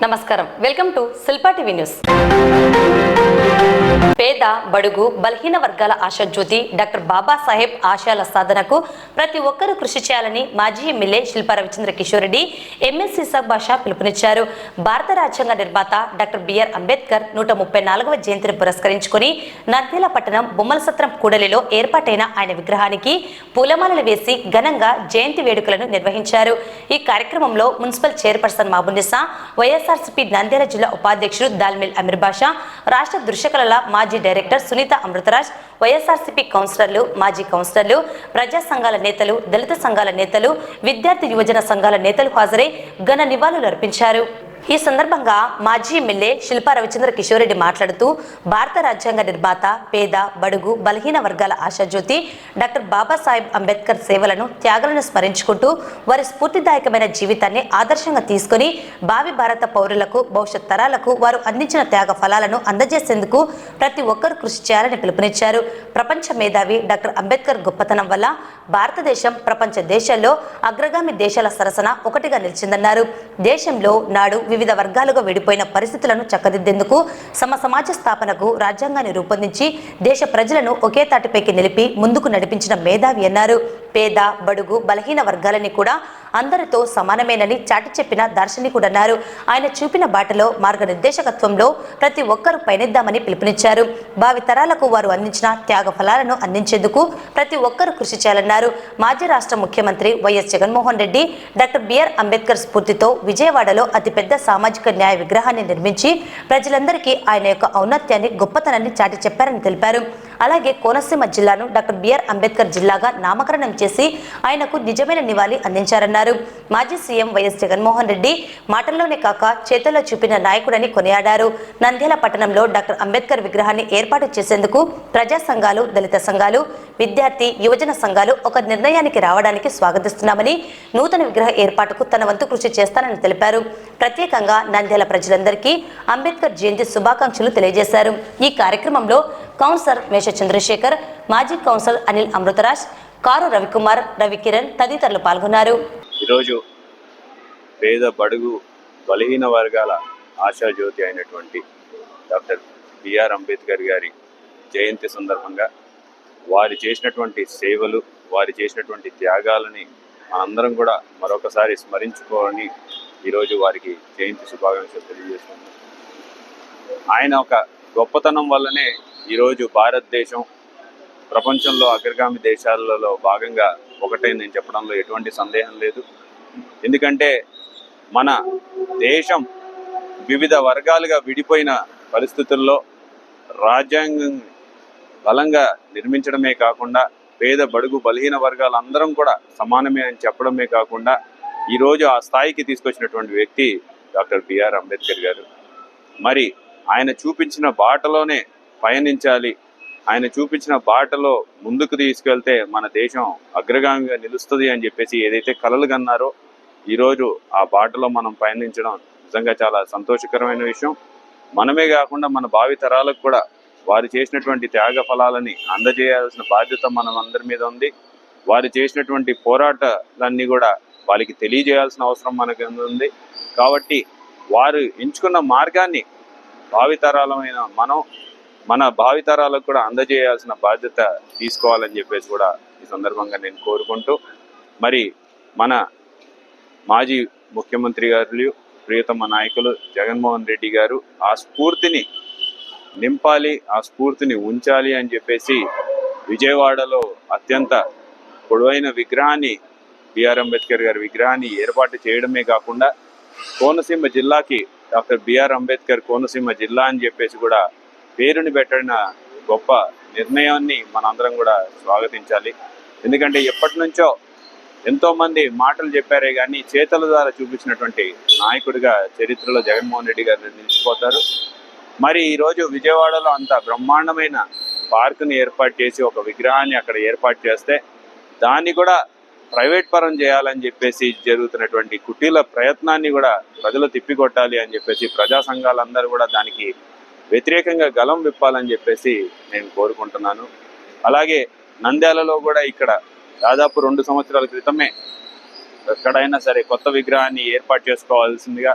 నమస్కారం, welcome to Shilpa TV news. పేద బడుగు బలహీన వర్గాల ఆశాజ్యోతి డాక్టర్ బాబాసాహెబ్ ఆశయాల సాధనకు ప్రతి ఒక్కరూ కృషి చేయాలని మాజీ ఎమ్మెల్యే శిల్పా రవిచంద్ర కిషోర్ రెడ్డి ఎమ్మెల్సీ భాష పిలుపునిచ్చారు. భారత రాజ్యాంగ నిర్మాత డాక్టర్ బిఆర్ అంబేద్కర్ 134వ జయంతిని పురస్కరించుకుని నంద్యాల పట్టణం బొమ్మలసత్రం కూడలిలో ఏర్పాటైన ఆయన విగ్రహానికి పూలమాలలు వేసి ఘనంగా జయంతి వేడుకలను నిర్వహించారు. ఈ కార్యక్రమంలో మున్సిపల్ చైర్పర్సన్ మాబునిసా, వైఎస్ఆర్సీపీ నంద్యాల జిల్లా ఉపాధ్యక్షుడు దాల్మిల్ అమీర్ బాషా, రాష్ట్ర దృశ్యకళల మాజీ డైరెక్టర్ సునీత అమృతరాజ్, వైఎస్ఆర్సీపీ కౌన్సిలర్లు, మాజీ కౌన్సిలర్లు, ప్రజా సంఘాల నేతలు, దళిత సంఘాల నేతలు, విద్యార్థి యువజన సంఘాల నేతలు హాజరై ఘన నివాళులు అర్పించారు. ఈ సందర్భంగా మాజీ ఎమ్మెల్యే శిల్పా రవిచంద్ర కిషోర్ రెడ్డి మాట్లాడుతూ భారత రాజ్యాంగ నిర్మాత, పేద బడుగు బలహీన వర్గాల ఆశాజ్యోతి డాక్టర్ బాబాసాహెబ్ అంబేద్కర్ సేవలను, త్యాగాలను స్మరించుకుంటూ వారి స్ఫూర్తిదాయకమైన జీవితాన్ని ఆదర్శంగా తీసుకుని భావి భారత పౌరులకు, భవిష్యత్ తరాలకు వారు అందించిన త్యాగ ఫలాలను అందజేసేందుకు ప్రతి ఒక్కరూ కృషి చేయాలని పిలుపునిచ్చారు. ప్రపంచ మేధావి డాక్టర్ అంబేద్కర్ గొప్పతనం వల్ల భారతదేశం ప్రపంచ దేశాల్లో అగ్రగామి దేశాల సరసన ఒకటిగా నిలిచిందన్నారు. దేశంలో నాడు వివిధ వర్గాలుగా విడిపోయిన పరిస్థితులను చక్కదిద్దేందుకు సమాజ స్థాపనకు రాజ్యాంగాన్ని రూపొందించి దేశ ప్రజలను ఒకే తాటిపైకి నిలిపి ముందుకు నడిపించిన మేధావి అన్నారు. పేద బడుగు బలహీన వర్గాలని కూడా అందరితో సమానమేనని చాటి చెప్పిన దార్శనికుడన్నారు. ఆయన చూపిన బాటలో మార్గనిర్దేశకత్వంలో ప్రతి ఒక్కరూ పయనిద్దామని పిలుపునిచ్చారు. భావితరాలకు వారు అందించిన త్యాగ ఫలాలను అందించేందుకు ప్రతి ఒక్కరూ కృషి చేయాలన్నారు. మాజీ రాష్ట్ర ముఖ్యమంత్రి YS Jaganmohan Reddy doctor BR Ambedkar స్ఫూర్తితో విజయవాడలో అతిపెద్ద సామాజిక న్యాయ విగ్రహాన్ని నిర్మించి ప్రజలందరికీ ఆయన యొక్క ఔన్నత్యాన్ని, గొప్పతనాన్ని చాటి చెప్పారని తెలిపారు. అలాగే కోనసీమ జిల్లాను డాక్టర్ బిఆర్ అంబేద్కర్ జిల్లాగా నామకరణం చేసి ఆయనకు నిజమైన నివాళి అందించారన్నారు. మాజీ సీఎం వైఎస్ జగన్మోహన్ రెడ్డి మాటల్లోనే కాక చేతుల్లో చూపిన నాయకుడని కొనియాడారు. నంద్యాల పట్టణంలో డాక్టర్ అంబేద్కర్ విగ్రహాన్ని ఏర్పాటు చేసేందుకు ప్రజా సంఘాలు, దళిత సంఘాలు, విద్యార్థి యువజన సంఘాలు ఒక నిర్ణయానికి రావడానికి స్వాగతిస్తున్నామని, నూతన విగ్రహ ఏర్పాటుకు తన వంతు కృషి చేస్తానని తెలిపారు. ప్రత్యేకంగా నంద్యాల ప్రజలందరికీ అంబేద్కర్ జయంతి శుభాకాంక్షలు తెలియజేశారు. ఈ కార్యక్రమంలో కౌన్సిలర్ మేష చంద్రశేఖర్, మాజీ కౌన్సిలర్ అనిల్ అమృతరాజ్, కారు రవికుమార్, రవికిరణ్ తదితరులు పాల్గొన్నారు. ఈరోజు పేద బడుగు బలహీన వర్గాల ఆశాజ్యోతి అయినటువంటి డాక్టర్ బిఆర్ అంబేద్కర్ గారి జయంతి సందర్భంగా వారు చేసినటువంటి సేవలు, వారు చేసినటువంటి త్యాగాలని మనందరం కూడా మరొకసారి స్మరించుకోవాలని ఈరోజు వారికి జయంతి శుభాకాంక్షలు తెలియజేస్తున్నాం. ఆయన ఒక గొప్పతనం వల్లనే ఈరోజు భారతదేశం ప్రపంచంలో అగ్రగామి దేశాలలో భాగంగా ఒకటే నేను చెప్పడంలో ఎటువంటి సందేహం లేదు. ఎందుకంటే మన దేశం వివిధ వర్గాలుగా విడిపోయిన పరిస్థితుల్లో రాజ్యాంగం బలంగా నిర్మించడమే కాకుండా పేద బడుగు బలహీన వర్గాలందరం కూడా సమానమే అని చెప్పడమే కాకుండా ఈరోజు ఆ స్థాయికి తీసుకొచ్చినటువంటి వ్యక్తి డాక్టర్ బిఆర్ అంబేద్కర్ గారు. మరి ఆయన చూపించిన బాటలోనే పయనించాలి, ఆయన చూపించిన బాటలో ముందుకు తీసుకెళ్తే మన దేశం అగ్రగామిగా నిలుస్తుంది అని చెప్పేసి ఏదైతే కలలు కన్నారో ఈరోజు ఆ బాటలో మనం పయనించడం నిజంగా చాలా సంతోషకరమైన విషయం. మనమే కాకుండా మన భావి తరాలకు కూడా వారు చేసినటువంటి త్యాగ ఫలాలని అందజేయాల్సిన బాధ్యత మనం అందరి మీద ఉంది. వారు చేసినటువంటి పోరాటాలన్నీ కూడా వాళ్ళకి తెలియజేయాల్సిన అవసరం మనకు ఉంది. కాబట్టి వారు ఎంచుకున్న మార్గాన్ని భావితరాలమైన మన భావితరాలకు కూడా అందజేయాల్సిన బాధ్యత తీసుకోవాలని చెప్పేసి కూడా ఈ సందర్భంగా నేను కోరుకుంటూ, మరి మన మాజీ ముఖ్యమంత్రి గారు, ప్రియతమ నాయకులు జగన్మోహన్ రెడ్డి గారు ఆ స్ఫూర్తిని నింపాలి, ఆ స్ఫూర్తిని ఉంచాలి అని చెప్పేసి విజయవాడలో అత్యంత పొడవైన విగ్రహాన్ని, బిఆర్ అంబేద్కర్ గారి విగ్రహాన్ని ఏర్పాటు చేయడమే కాకుండా కోనసీమ జిల్లాకి డాక్టర్ బిఆర్ అంబేద్కర్ కోనసీమ జిల్లా అని చెప్పేసి కూడా పేరుని పెట్టిన గొప్ప నిర్ణయాన్ని మనందరం కూడా స్వాగతించాలి. ఎందుకంటే ఎప్పటి నుంచో ఎంతోమంది మాటలు చెప్పారే కానీ చేతల ద్వారా చూపించినటువంటి నాయకుడిగా చరిత్రలో జగన్మోహన్ రెడ్డి గారు నిలిచిపోతారు. మరి ఈరోజు విజయవాడలో అంత బ్రహ్మాండమైన పార్కుని ఏర్పాటు చేసి ఒక విగ్రహాన్ని అక్కడ ఏర్పాటు చేస్తే దాన్ని కూడా ప్రైవేట్ పరం చేయాలని చెప్పేసి జరుగుతున్నటువంటి కుటీల ప్రయత్నాన్ని కూడా ప్రజలు తిప్పికొట్టాలి అని చెప్పేసి ప్రజా సంఘాలందరూ కూడా దానికి వ్యతిరేకంగా గలం విప్పాలని చెప్పేసి నేను కోరుకుంటున్నాను. అలాగే నంద్యాలలో కూడా ఇక్కడ దాదాపు 2 సంవత్సరాల క్రితమే ఎక్కడైనా సరే కొత్త విగ్రహాన్ని ఏర్పాటు చేసుకోవాల్సిందిగా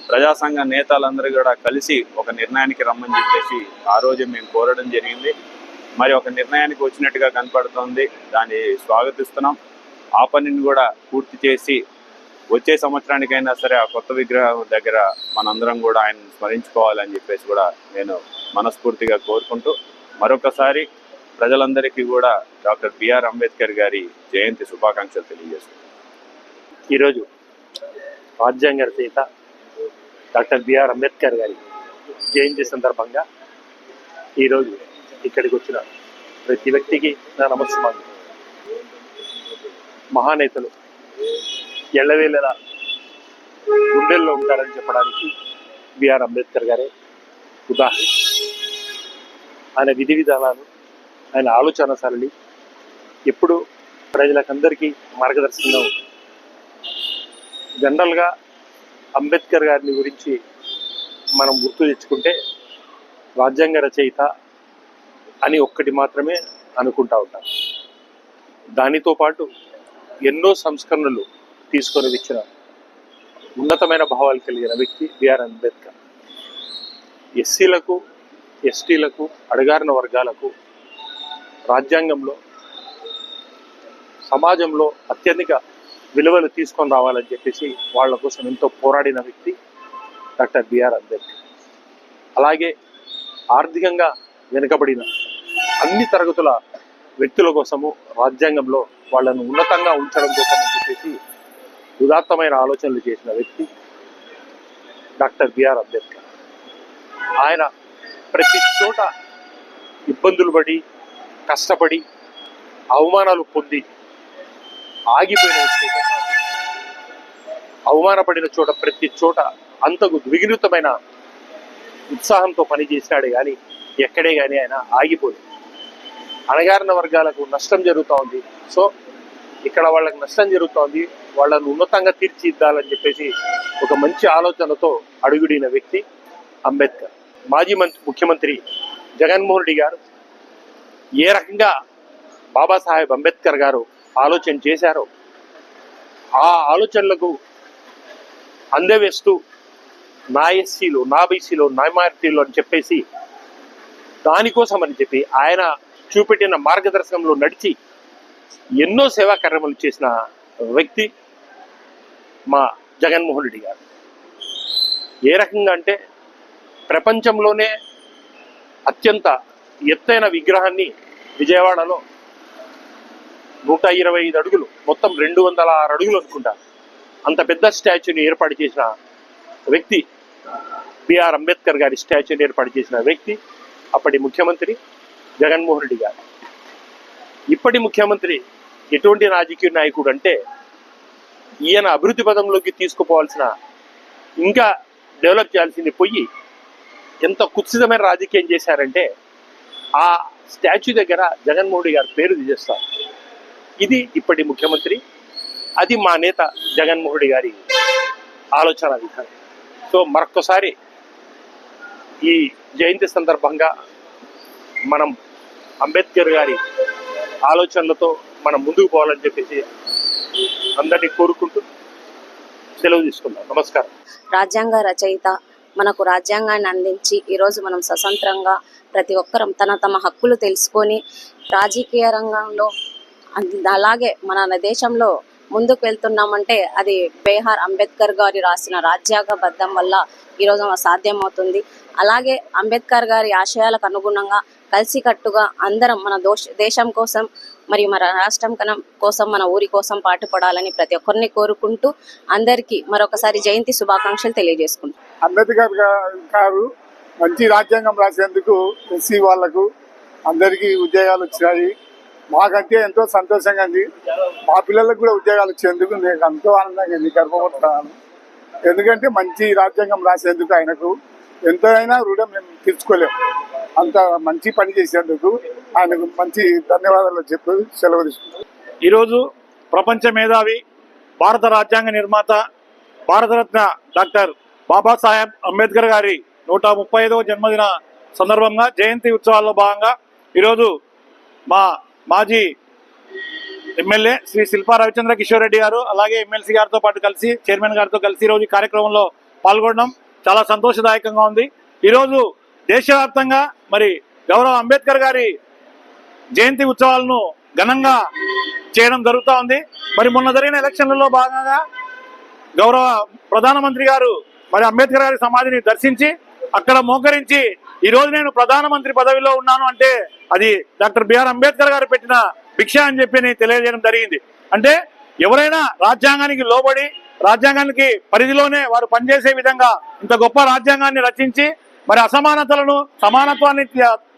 ప్రజా సంఘ నేతలందరూ కూడా కలిసి ఒక నిర్ణయానికి రమ్మని చెప్పేసి ఆ రోజు మేము కోరడం జరిగింది. మరి ఒక నిర్ణయానికి వచ్చినట్టుగా కనపడుతోంది. దాన్ని స్వాగతిస్తున్నాం. ఆ పనిని కూడా పూర్తి చేసి వచ్చే సంవత్సరానికైనా సరే ఆ కొత్త విగ్రహం దగ్గర మనందరం కూడా ఆయన స్మరించుకోవాలని చెప్పేసి కూడా నేను మనస్ఫూర్తిగా కోరుకుంటూ మరొకసారి ప్రజలందరికీ కూడా డాక్టర్ బిఆర్ అంబేద్కర్ గారి జయంతి శుభాకాంక్షలు తెలియజేస్తున్నాను. ఈరోజు రాజ్యాంగ రచయిత డాక్టర్ బిఆర్ అంబేద్కర్ గారి జయంతి సందర్భంగా ఈరోజు ఇక్కడికి వచ్చిన ప్రతి వ్యక్తికి నా నమస్కారం. మహానేతలు ఎల్లవేళలా గుండెల్లో ఉంటారని చెప్పడానికి బిఆర్ అంబేద్కర్ గారే ఉదాహరణ. ఆయన విధి విధానాలు, ఆయన ఆలోచన సరళి ఎప్పుడు ప్రజలకందరికీ మార్గదర్శకంగా ఉంటుంది. జనరల్గా అంబేద్కర్ గారిని గురించి మనం గుర్తు తెచ్చుకుంటే రాజ్యాంగ రచయిత అని ఒక్కటి మాత్రమే అనుకుంటా ఉంటాం. దానితో పాటు ఎన్నో సంస్కరణలు తీసుకొని వచ్చిన ఉన్నతమైన భావాలు కలిగిన వ్యక్తి బిఆర్ అంబేద్కర్. ఎస్సీలకు, ఎస్టీలకు, అణగారిన వర్గాలకు రాజ్యాంగంలో, సమాజంలో అత్యధిక విలువలు తీసుకొని రావాలని చెప్పేసి వాళ్ళ కోసం ఎంతో పోరాడిన వ్యక్తి డాక్టర్ బిఆర్ అంబేద్కర్. అలాగే ఆర్థికంగా వెనుకబడిన అన్ని తరగతుల వ్యక్తుల కోసము రాజ్యాంగంలో వాళ్ళను ఉన్నతంగా ఉంచడం కోసం అని చెప్పేసి ఉదాత్తమైన ఆలోచనలు చేసిన వ్యక్తి డాక్టర్ బిఆర్ అంబేద్కర్. ఆయన ప్రతి చోట ఇబ్బందులు పడి, కష్టపడి, అవమానాలు పొంది ఆగిపోయిన వ్యక్తి. అవమానపడిన చోట ప్రతి చోట అంతకు ద్విగుణితమైన ఉత్సాహంతో పనిచేశాడే కానీ ఎక్కడే కానీ ఆయన ఆగిపోలేదు. అణగారిన వర్గాలకు నష్టం జరుగుతూ ఉంది. సో ఇక్కడ వాళ్ళకి నష్టం జరుగుతోంది, వాళ్ళను ఉన్నతంగా తీర్చిదిద్దాలని చెప్పేసి ఒక మంచి ఆలోచనతో అడుగుడిన వ్యక్తి అంబేద్కర్. మాజీ ముఖ్యమంత్రి జగన్మోహన్ రెడ్డి గారు ఏ రకంగా బాబాసాహెబ్ అంబేద్కర్ గారు ఆలోచన చేశారో ఆ ఆలోచనలకు అందవేస్తూ నా ఎస్సీలు, నా బీసీలు, నా మైనారిటీలు అని చెప్పేసి దానికోసం అని చెప్పి ఆయన చూపెట్టిన మార్గదర్శకంలో నడిచి ఎన్నో సేవా కార్యక్రమాలు చేసిన వ్యక్తి మా జగన్మోహన్ రెడ్డి గారు. ఏ రకంగా అంటే ప్రపంచంలోనే అత్యంత ఎత్తైన విగ్రహాన్ని విజయవాడలో 125 అడుగులు, మొత్తం 206 అడుగులు అనుకుంటా, అంత పెద్ద స్టాచ్యూని ఏర్పాటు చేసిన వ్యక్తి బిఆర్ అంబేద్కర్ గారి స్టాచ్యూని ఏర్పాటు చేసిన వ్యక్తి అప్పటి ముఖ్యమంత్రి జగన్మోహన్ రెడ్డి గారు. ఇప్పటి ముఖ్యమంత్రి ఎటువంటి రాజకీయ నాయకుడు అంటే ఈయన అభివృద్ధి పదంలోకి తీసుకుపోవాల్సిన, ఇంకా డెవలప్ చేయాల్సింది పోయి ఎంత కుత్సితమైన రాజకీయం చేశారంటే ఆ స్టాచ్యూ దగ్గర జగన్మోహన్ రెడ్డి గారి పేరు తీసేస్తారు. ఇది ఇప్పటి ముఖ్యమంత్రి, అది మా నేత జగన్మోహన్ రెడ్డి గారి ఆలోచన విధానం. సో మరొక్కసారి ఈ జయంతి సందర్భంగా మనం అంబేద్కర్ గారి ఆలోచనలతో మనం ముందుకు పోవాలని చెప్పేసి అందరినీ కోరుకుంటూ సెలవు తీసుకుందాం. నమస్కారం. రాజ్యాంగ రచయిత మనకు రాజ్యాంగాన్ని అందించి ఈరోజు మనం స్వతంత్రంగా ప్రతి ఒక్కరం తమ హక్కులు తెలుసుకొని రాజకీయ రంగంలో అలాగే మన దేశంలో ముందుకు వెళ్తున్నామంటే అది బిఆర్ అంబేద్కర్ గారి రాసిన రాజ్యాంగబద్ధం వల్ల ఈరోజు సాధ్యమవుతుంది. అలాగే అంబేద్కర్ గారి ఆశయాలకు అనుగుణంగా కలిసికట్టుగా అందరం మన దేశం కోసం మరియు మన రాష్ట్రం కోసం, మన ఊరి కోసం పాటుపడాలని ప్రతి ఒక్కరిని కోరుకుంటూ అందరికీ మరొకసారి జయంతి శుభాకాంక్షలు తెలియజేసుకుంటాం. అంబేద్కర్ గారు మంచి రాజ్యాంగం రాసేందుకు ఎస్సీ వాళ్లకు అందరికీ ఉద్యోగాలు వచ్చినాయి. మాకంటే ఎంతో సంతోషంగా ఉంది. మా పిల్లలకు కూడా ఉద్యోగాలు వచ్చేందుకు నేను ఎంతో ఆనందంగా ఉంది, గర్వపడుతున్నాను. ఎందుకంటే మంచి రాజ్యాంగం రాసేందుకు ఆయనకు ఎంతైనా రుణం మేము తీర్చుకోలేము. అంత మంచి పని చేసేందుకు ఆయనకు మంచి ధన్యవాదాలు చెప్పి సెలవు తీసుకుంటాం. ఈరోజు ప్రపంచ మేధావి, భారత రాజ్యాంగ నిర్మాత, భారతరత్న డాక్టర్ బాబాసాహెబ్ అంబేద్కర్ గారి 135వ జన్మదిన సందర్భంగా జయంతి ఉత్సవాల్లో భాగంగా ఈరోజు మా మాజీ ఎమ్మెల్యే శ్రీ శిల్పా రవిచంద్ర కిషోర్ రెడ్డి గారు, అలాగే ఎమ్మెల్సీ గారితో పాటు కలిసి, చైర్మన్ గారితో కలిసి ఈరోజు కార్యక్రమంలో పాల్గొనడం చాలా సంతోషదాయకంగా ఉంది. ఈరోజు దేశవ్యాప్తంగా మరి గౌరవ అంబేద్కర్ గారి జయంతి ఉత్సవాలను ఘనంగా చేయడం జరుగుతూ ఉంది. మరి మొన్న జరిగిన ఎలక్షన్లలో భాగంగా గౌరవ ప్రధానమంత్రి గారు మరి అంబేద్కర్ గారి సమాధిని దర్శించి అక్కడ మోకరించి ఈ రోజు నేను ప్రధానమంత్రి పదవిలో ఉన్నాను అంటే అది డాక్టర్ బిఆర్ అంబేద్కర్ గారు పెట్టిన భిక్ష అని చెప్పి తెలియజేయడం జరిగింది. అంటే ఎవరైనా రాజ్యాంగానికి లోబడి రాజ్యాంగానికి పరిధిలోనే వారు పనిచేసే విధంగా ఇంత గొప్ప రాజ్యాంగాన్ని రచించి మరి అసమానతలను సమానత్వాన్ని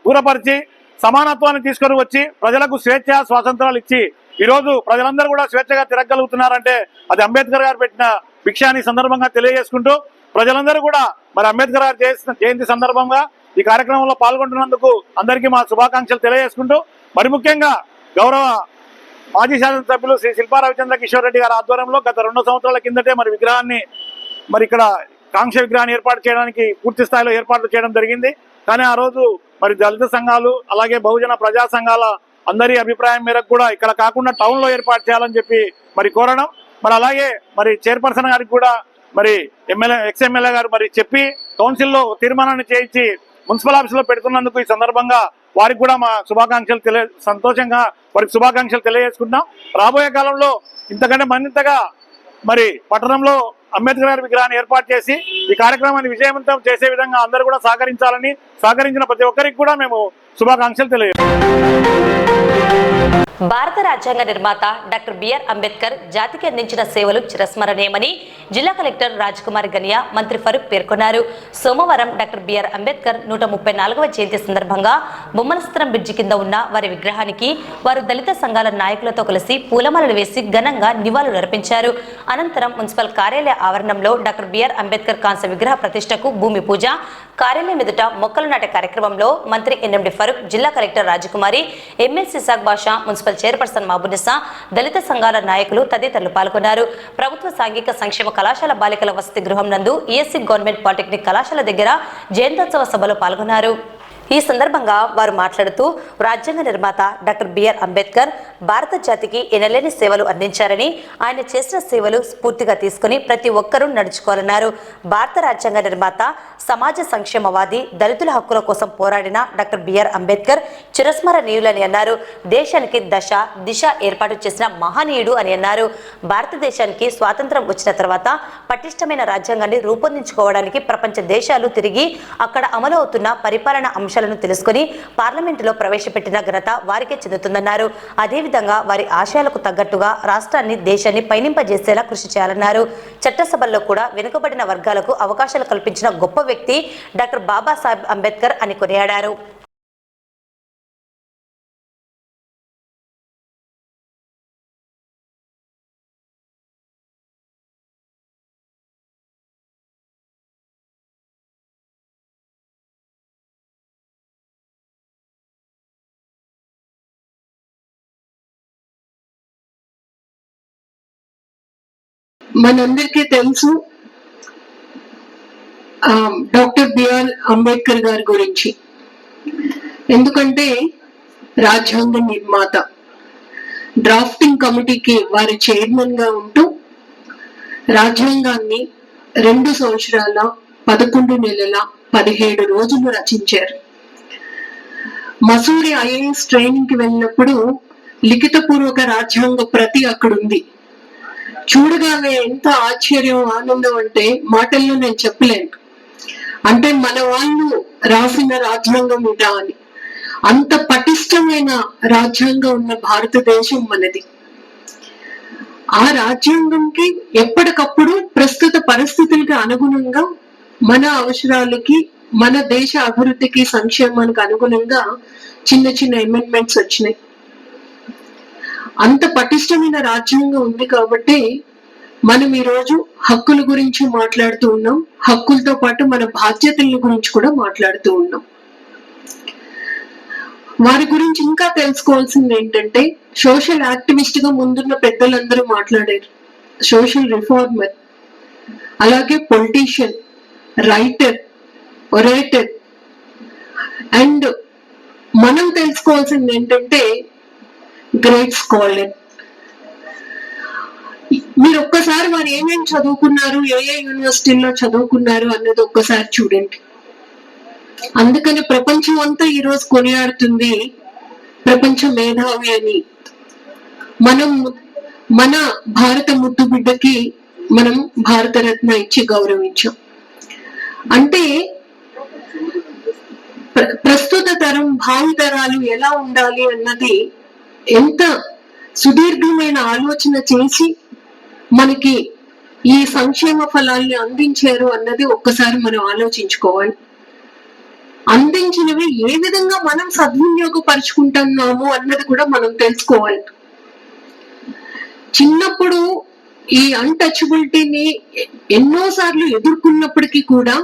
దూరపరిచి సమానత్వాన్ని తీసుకొని వచ్చి ప్రజలకు స్వేచ్ఛ స్వాతంత్రాలు ఇచ్చి ఈరోజు ప్రజలందరూ కూడా స్వేచ్ఛగా తిరగలుగుతున్నారంటే అది అంబేద్కర్ గారు పెట్టిన భిక్షాన్ని సందర్భంగా తెలియజేసుకుంటూ ప్రజలందరూ కూడా మరి అంబేద్కర్ గారు జయంతి సందర్భంగా ఈ కార్యక్రమంలో పాల్గొంటున్నందుకు అందరికీ మా శుభాకాంక్షలు తెలియజేసుకుంటూ మరి ముఖ్యంగా గౌరవ మాజీ శాసనసభ్యులు శ్రీ శిల్పా రవిచంద్ర కిషోర్ రెడ్డి గారి ఆధ్వర్యంలో గత 2 సంవత్సరాల కిందటే మరి విగ్రహాన్ని మరి ఇక్కడ కాంక్ష విగ్రహాన్ని ఏర్పాటు చేయడానికి పూర్తి స్థాయిలో ఏర్పాట్లు చేయడం జరిగింది. కానీ ఆ రోజు మరి దళిత సంఘాలు అలాగే బహుజన ప్రజా సంఘాల అందరి అభిప్రాయం మేరకు కూడా ఇక్కడ కాకుండా టౌన్ లో ఏర్పాటు చేయాలని చెప్పి మరి కోరడం, మరి అలాగే మరి చైర్పర్సన్ గారికి కూడా మరి ఎక్స్ఎమ్మెల్యే గారు మరి చెప్పి కౌన్సిల్లో తీర్మానాన్ని చేయించి మున్సిపల్ ఆఫీస్ లో పెడుతున్నందుకు ఈ సందర్భంగా వారికి కూడా మా శుభాకాంక్షలు సంతోషంగా వారికి శుభాకాంక్షలు తెలియజేసుకుంటున్నాం. రాబోయే కాలంలో ఇంతకంటే మరింతగా మరి పట్టణంలో అంబేద్కర్ గారి విగ్రహాన్ని ఏర్పాటు చేసి ఈ కార్యక్రమాన్ని విజయవంతం చేసే విధంగా అందరూ కూడా సహకరించాలని, సహకరించిన ప్రతి ఒక్కరికి కూడా మేము శుభాకాంక్షలు తెలియజేస్తాం. భారత రాజ్యాంగ నిర్మాత డాక్టర్ బిఆర్ అంబేద్కర్ జాతికి అందించిన సేవలు చిరస్మరణీయమని జిల్లా కలెక్టర్ రాజ్కుమార్ గనియా మంత్రి ఫరూక్ పేర్కొన్నారు. సోమవారం డాక్టర్ బిఆర్ అంబేద్కర్ 134వ జయంతి సందర్భంగా బొమ్మలసత్రం బ్రిడ్జి కింద ఉన్న వారి విగ్రహానికి వారు దళిత సంఘాల నాయకులతో కలిసి పూలమాలలు వేసి ఘనంగా నివాళులు అర్పించారు. అనంతరం మున్సిపల్ కార్యాలయ ఆవరణంలో డాక్టర్ బిఆర్ అంబేద్కర్ కాంస్య విగ్రహ ప్రతిష్టకు భూమి పూజ, కార్యాలయం ఎదుట మొక్కలు నాటే కార్యక్రమంలో మంత్రి ఎన్ఎండి ఫరూక్, జిల్లా కలెక్టర్ రాజకుమారి, ఎమ్మెల్సీ ఇసాక్ బాషా, మున్సిపల్ చైర్పర్సన్ మహబూనిసా, దళిత సంఘాల నాయకులు తదితరులు పాల్గొన్నారు. ప్రభుత్వ సాంఘిక సంక్షేమ కళాశాల బాలికల వసతి గృహం నందు ఈఎస్సీ గవర్నమెంట్ పాలిటెక్నిక్ కళాశాల దగ్గర జయంత్యోత్సవ సభలో పాల్గొన్నారు. ఈ సందర్భంగా వారు మాట్లాడుతూ రాజ్యాంగ నిర్మాత డాక్టర్ బిఆర్ అంబేద్కర్ భారత జాతికి ఎనలేని సేవలు అందించారని, ఆయన చేసిన సేవలు స్ఫూర్తిగా తీసుకుని ప్రతి ఒక్కరూ నడుచుకోవాలన్నారు. భారత రాజ్యాంగ నిర్మాత, సమాజ సంక్షేమవాది, దళితుల హక్కుల కోసం పోరాడిన డాక్టర్ బిఆర్ అంబేద్కర్ చిరస్మరణీయులని అన్నారు. దేశానికి దశ దిశ ఏర్పాటు చేసిన మహనీయుడు అని అన్నారు. భారతదేశానికి స్వాతంత్రం వచ్చిన తర్వాత పటిష్టమైన రాజ్యాంగాన్ని రూపొందించుకోవడానికి ప్రపంచ దేశాలు తిరిగి అక్కడ అమలు అవుతున్న పరిపాలన అంశాలను తెలుసుకుని పార్లమెంటులో ప్రవేశపెట్టిన ఘనత వారికే చెందుతుందన్నారు. అదేవిధంగా వారి ఆశయాలకు తగ్గట్టుగా రాష్ట్రాన్ని, దేశాన్ని పయనింపజేసేలా కృషి చేయాలన్నారు. చట్టసభల్లో కూడా వెనుకబడిన వర్గాలకు అవకాశాలు కల్పించిన గొప్ప వ్యక్తి డాక్టర్ బాబాసాహెబ్ అంబేద్కర్ అని కొనియాడారు. మనందరికీ తెలుసు డాక్టర్ బిఆర్ అంబేద్కర్ గారి గురించి. ఎందుకంటే రాజ్యాంగ నిర్మాత, డ్రాఫ్టింగ్ కమిటీకి వారి చైర్మన్ గా ఉంటూ రాజ్యాంగాన్ని 2 సంవత్సరాల 11 నెలల 17 రోజులు రచించారు. మసూరి ఐఏఎస్ ట్రైనింగ్ కి వెళ్ళినప్పుడు లిఖితపూర్వక రాజ్యాంగ ప్రతి అక్కడుంది. చూడగానే ఎంత ఆశ్చర్యం, ఆనందం అంటే మాటల్లో నేను చెప్పలేను. అంటే మన వాళ్ళు రాసిన రాజ్యాంగం ఇదా అని. అంత పటిష్టమైన రాజ్యాంగం ఉన్న భారతదేశం మనది. ఆ రాజ్యాంగంకి ఎప్పటికప్పుడు ప్రస్తుత పరిస్థితులకి అనుగుణంగా, మన అవసరాలకి, మన దేశ అభివృద్ధికి, సంక్షేమానికి అనుగుణంగా చిన్న చిన్న అమెండ్మెంట్స్ వచ్చినాయి. అంత పటిష్టమైన రాజ్యాంగం ఉంది కాబట్టి మనం ఈరోజు హక్కుల గురించి మాట్లాడుతూ ఉన్నాం. హక్కులతో పాటు మన బాధ్యతల గురించి కూడా మాట్లాడుతూ ఉన్నాం. వారి గురించి ఇంకా తెలుసుకోవాల్సింది ఏంటంటే, సోషల్ యాక్టివిస్ట్ గా ముందున్న పెద్దలందరూ మాట్లాడారు. సోషల్ రిఫార్మర్, అలాగే పొలిటీషియన్, రైటర్, ఒరేటర్. అండ్ మనం తెలుసుకోవాల్సింది ఏంటంటే గ్రేట్ స్కాలర్. మీరు ఒక్కసారి వారు ఏమేమి చదువుకున్నారు, ఏ యూనివర్సిటీలో చదువుకున్నారు అన్నది ఒక్కసారి చూడండి. అందుకని ప్రపంచం అంతా ఈరోజు కొనియాడుతుంది ప్రపంచ మేధావి అని. మనం మన భారత ముద్దు బిడ్డకి మనం భారతరత్న ఇచ్చి గౌరవించాం. అంటే ప్రస్తుత తరం భావి తరాలు ఎలా ఉండాలి అన్నది ఎంత సుదీర్ఘమైన ఆలోచన చేసి మనకి ఈ సంక్షేమ ఫలాల్ని అందించారు అన్నది ఒక్కసారి మనం ఆలోచించుకోవాలి. అందించినవి ఏ విధంగా మనం సద్వినియోగపరుచుకుంటున్నాము అన్నది కూడా మనం తెలుసుకోవాలి. చిన్నప్పుడు ఈ అన్టచబిలిటీని ఎన్నోసార్లు ఎదుర్కొన్నప్పటికీ కూడా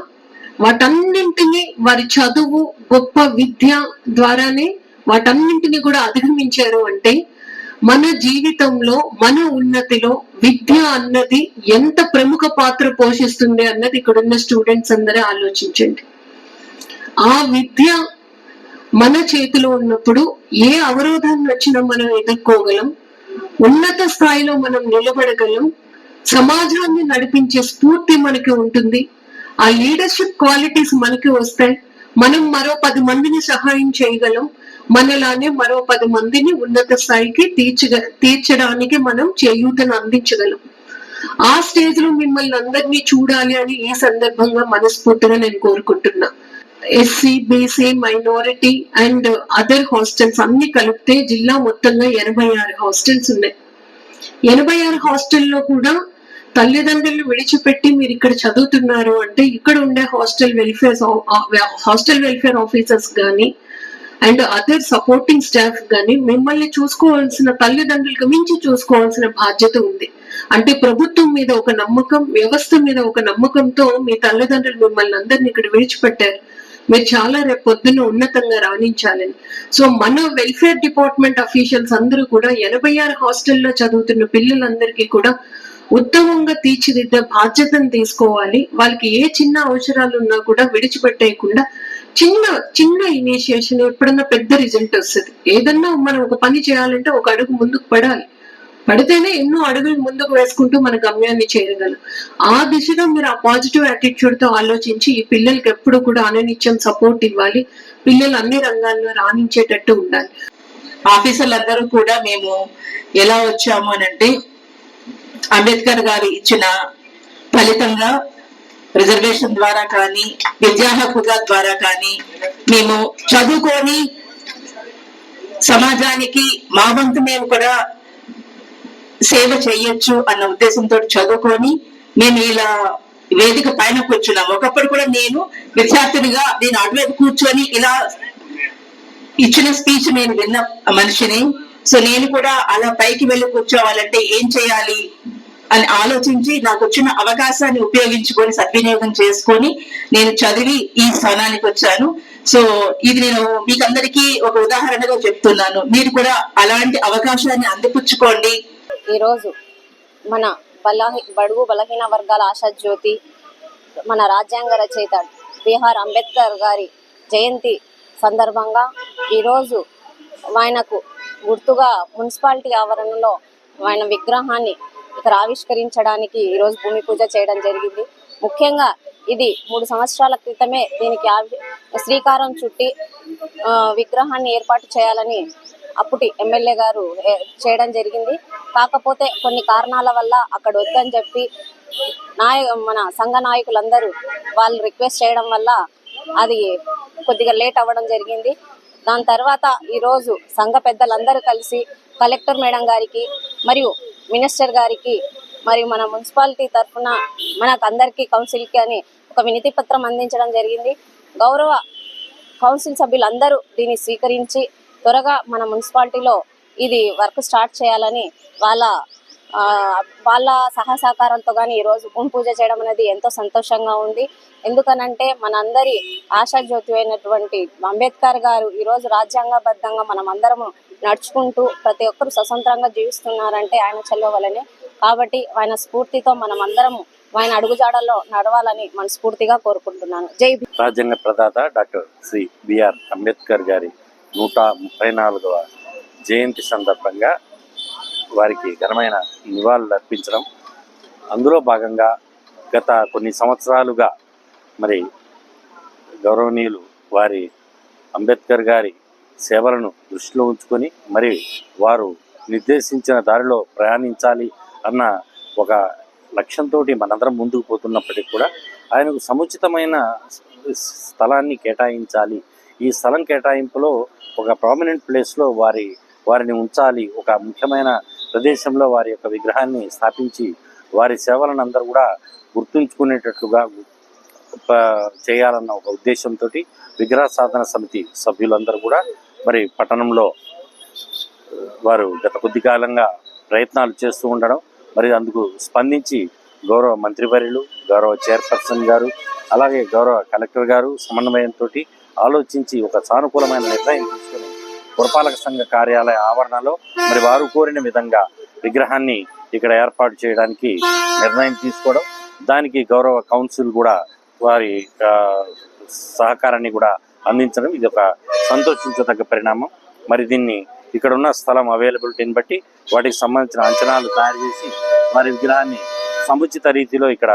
వాటన్నింటినీ వారి చదువు, గొప్ప విద్య ద్వారానే వాటన్నింటినీ కూడా అధిగమించారు. అంటే మన జీవితంలో, మన ఉన్నతిలో విద్య అన్నది ఎంత ప్రముఖ పాత్ర పోషిస్తుంది అన్నది ఇక్కడున్న స్టూడెంట్స్ అందరూ ఆలోచించండి. ఆ విద్య మన చేతిలో ఉన్నప్పుడు ఏ అవరోధాన్ని వచ్చినా మనం ఎదుర్కోగలం, ఉన్నత స్థాయిలో మనం నిలబడగలం, సమాజాన్ని నడిపించే స్ఫూర్తి మనకి ఉంటుంది. ఆ లీడర్షిప్ క్వాలిటీస్ మనకి వస్తాయి. మనం మరో 10 మందిని సహాయం చేయగలం, మనలానే మరో 10 మందిని ఉన్నత స్థాయికి తీర్చడానికి మనం చేయూతను అందించగలం. ఆ స్టేజ్ లో మిమ్మల్ని అందరినీ చూడాలి అని ఈ సందర్భంగా మనస్ఫూర్తిగా నేను కోరుకుంటున్నా. SC, BC, minority and other hostels అన్ని కలిపితే జిల్లా మొత్తంగా 86 హాస్టల్స్ ఉన్నాయి. 86 హాస్టల్లో కూడా తల్లిదండ్రులు విడిచిపెట్టి మీరు ఇక్కడ చదువుతున్నారు అంటే ఇక్కడ ఉండే హాస్టల్ వెల్ఫేర్ ఆఫీసర్స్ కానీ అండ్ అదర్ సపోర్టింగ్ స్టాఫ్ కానీ మిమ్మల్ని చూసుకోవాల్సిన, తల్లిదండ్రులకు మించి చూసుకోవాల్సిన బాధ్యత ఉంది. అంటే ప్రభుత్వం మీద ఒక నమ్మకం, వ్యవస్థ మీద ఒక నమ్మకంతో మీ తల్లిదండ్రులు మిమ్మల్ని అందరినీ ఇక్కడ విడిచిపెట్టారు. మీరు చాలా రేపు పొద్దున్న ఉన్నతంగా రాణించాలని. సో మన వెల్ఫేర్ డిపార్ట్మెంట్ అఫీషియల్స్ అందరూ కూడా 86 హాస్టల్లో చదువుతున్న పిల్లలందరికీ కూడా ఉత్తమంగా తీర్చిదిద్దే బాధ్యతను తీసుకోవాలి. వాళ్ళకి ఏ చిన్న అవసరాలు ఉన్నా కూడా విడిచిపెట్టేయకుండా చిన్న చిన్న ఇనిషియేషన్ ఎప్పుడన్నా పెద్ద రిజల్ట్ వస్తుంది. ఏదన్నా మనం ఒక పని చేయాలంటే ఒక అడుగు ముందుకు పడితేనే ఎన్నో అడుగులు ముందుకు వేసుకుంటూ మన గమ్యాన్ని చేరగలం. ఆ దిశగా మీరు ఆ పాజిటివ్ యాటిట్యూడ్ తో ఆలోచించి ఈ పిల్లలకి ఎప్పుడు కూడా అనునిత్యం సపోర్ట్ ఇవ్వాలి. పిల్లలు అన్ని రంగాల్లో రాణించేటట్టు ఉండాలి. ఆఫీసర్లందరూ కూడా మేము ఎలా వచ్చాము అని అంటే అంబేద్కర్ గారు ఇచ్చిన ఫలితంగా రిజర్వేషన్ ద్వారా కానీ, విద్యా హక్కుల ద్వారా కానీ మేము చదువుకొని సమాజానికి మా వంతు మేము కూడా సేవ చేయొచ్చు అన్న ఉద్దేశంతో చదువుకొని మేము ఇలా వేదిక పైన కూర్చున్నాము. ఒకప్పుడు కూడా నేను విద్యార్థినిగా నేను అటువైపు కూర్చొని ఇలా ఇచ్చిన స్పీచ్ నేను విన్న మనిషిని. సో నేను కూడా అలా పైకి వెళ్ళి కూర్చోవాలంటే ఏం చేయాలి అని ఆలోచించి నాకు వచ్చిన అవకాశాన్ని ఉపయోగించుకొని సద్వినియోగం చేసుకొని నేను చదివి ఈ స్థానానికి వచ్చాను. సో ఇది నేను మీకు అందరికీ ఒక ఉదాహరణగా చెప్తున్నాను. మీరు కూడా అలాంటి అవకాశాన్ని అందిపుచ్చుకోండి. ఈరోజు మన బడుగు బలహీన వర్గాల ఆశాజ్యోతి, మన రాజ్యాంగ రచయిత బిఆర్ అంబేద్కర్ గారి జయంతి సందర్భంగా ఈరోజు ఆయనకు గుర్తుగా మున్సిపాలిటీ ఆవరణలో ఆయన విగ్రహాన్ని ఇక్కడ ఆవిష్కరించడానికి ఈరోజు భూమి పూజ చేయడం జరిగింది. ముఖ్యంగా ఇది 3 సంవత్సరాల క్రితమే దీనికి శ్రీకారం చుట్టి విగ్రహాన్ని ఏర్పాటు చేయాలని అప్పటి ఎమ్మెల్యే గారు చేయడం జరిగింది. కాకపోతే కొన్ని కారణాల వల్ల అక్కడ వద్దని చెప్పి మన సంఘ నాయకులందరూ వాళ్ళు రిక్వెస్ట్ చేయడం వల్ల అది కొద్దిగా లేట్ అవ్వడం జరిగింది. దాని తర్వాత ఈరోజు సంఘ పెద్దలందరూ కలిసి కలెక్టర్ మేడం గారికి మరియు మినిస్టర్ గారికి మరియు మన మున్సిపాలిటీ తరఫున మనకు అందరికీ కౌన్సిల్కి అని ఒక వినతి పత్రం అందించడం జరిగింది. గౌరవ కౌన్సిల్ సభ్యులందరూ దీన్ని స్వీకరించి త్వరగా మన మున్సిపాలిటీలో ఇది వర్క్ స్టార్ట్ చేయాలని వాళ్ళ సహకారంతో కానీ ఈరోజు భూమి పూజ చేయడం అనేది ఎంతో సంతోషంగా ఉంది. ఎందుకనంటే మనందరి ఆశాజ్యోతి అయినటువంటి అంబేద్కర్ గారు ఈరోజు రాజ్యాంగబద్ధంగా మనం అందరము నడుచుకుంటూ ప్రతి ఒక్కరు స్వతంత్రంగా జీవిస్తున్నారంటే ఆయన చల్లవలనే. కాబట్టి ఆయన స్ఫూర్తితో మనం అందరము ఆయన అడుగుజాడల్లో నడవాలని మనస్ఫూర్తిగా కోరుకుంటున్నాను. జై భీమ్. రాజ్యాంగ ప్రదాత డాక్టర్ శ్రీ బిఆర్ అంబేద్కర్ గారి 134వ జయంతి సందర్భంగా వారికి ఘనమైన నివాళులు అర్పించడం అందులో భాగంగా గత కొన్ని సంవత్సరాలుగా మరి గౌరవనీయులు వారి అంబేద్కర్ గారి సేవలను దృష్టిలో ఉంచుకొని మరి వారు నిర్దేశించిన దారిలో ప్రయాణించాలి అన్న ఒక లక్ష్యంతో మనందరం ముందుకు పోతున్నప్పటికీ కూడా ఆయనకు సముచితమైన స్థలాన్ని కేటాయించాలి, ఈ స్థలం కేటాయింపులో ఒక ప్రామినెంట్ ప్లేస్లో వారిని ఉంచాలి, ఒక ముఖ్యమైన ప్రదేశంలో వారి యొక్క విగ్రహాన్ని స్థాపించి వారి సేవలను అందరూ కూడా గుర్తుంచుకునేటట్లుగా చేయాలన్న ఒక ఉద్దేశంతో విగ్రహ సాధన సమితి సభ్యులందరూ కూడా మరి పట్టణంలో వారు గత కొద్ది కాలంగా ప్రయత్నాలు చేస్తూ ఉండడం, మరి అందుకు స్పందించి గౌరవ మంత్రివర్యులు, గౌరవ చైర్పర్సన్ గారు, అలాగే గౌరవ కలెక్టర్ గారు సమన్వయంతో ఆలోచించి ఒక సానుకూలమైన నిర్ణయం తీసుకుని పురపాలక సంఘ కార్యాలయ ఆవరణలో మరి వారు కోరిన విధంగా విగ్రహాన్ని ఇక్కడ ఏర్పాటు చేయడానికి నిర్ణయం తీసుకోవడం, దానికి గౌరవ కౌన్సిల్ కూడా వారి సహకారాన్ని కూడా అందించడం ఇది ఒక సంతోషించదగ్గ పరిణామం. మరి దీన్ని ఇక్కడ ఉన్న స్థలం అవైలబిలిటీని బట్టి వాటికి సంబంధించిన అంచనాలు తయారు చేసి వారి విగ్రహాన్ని సముచిత రీతిలో ఇక్కడ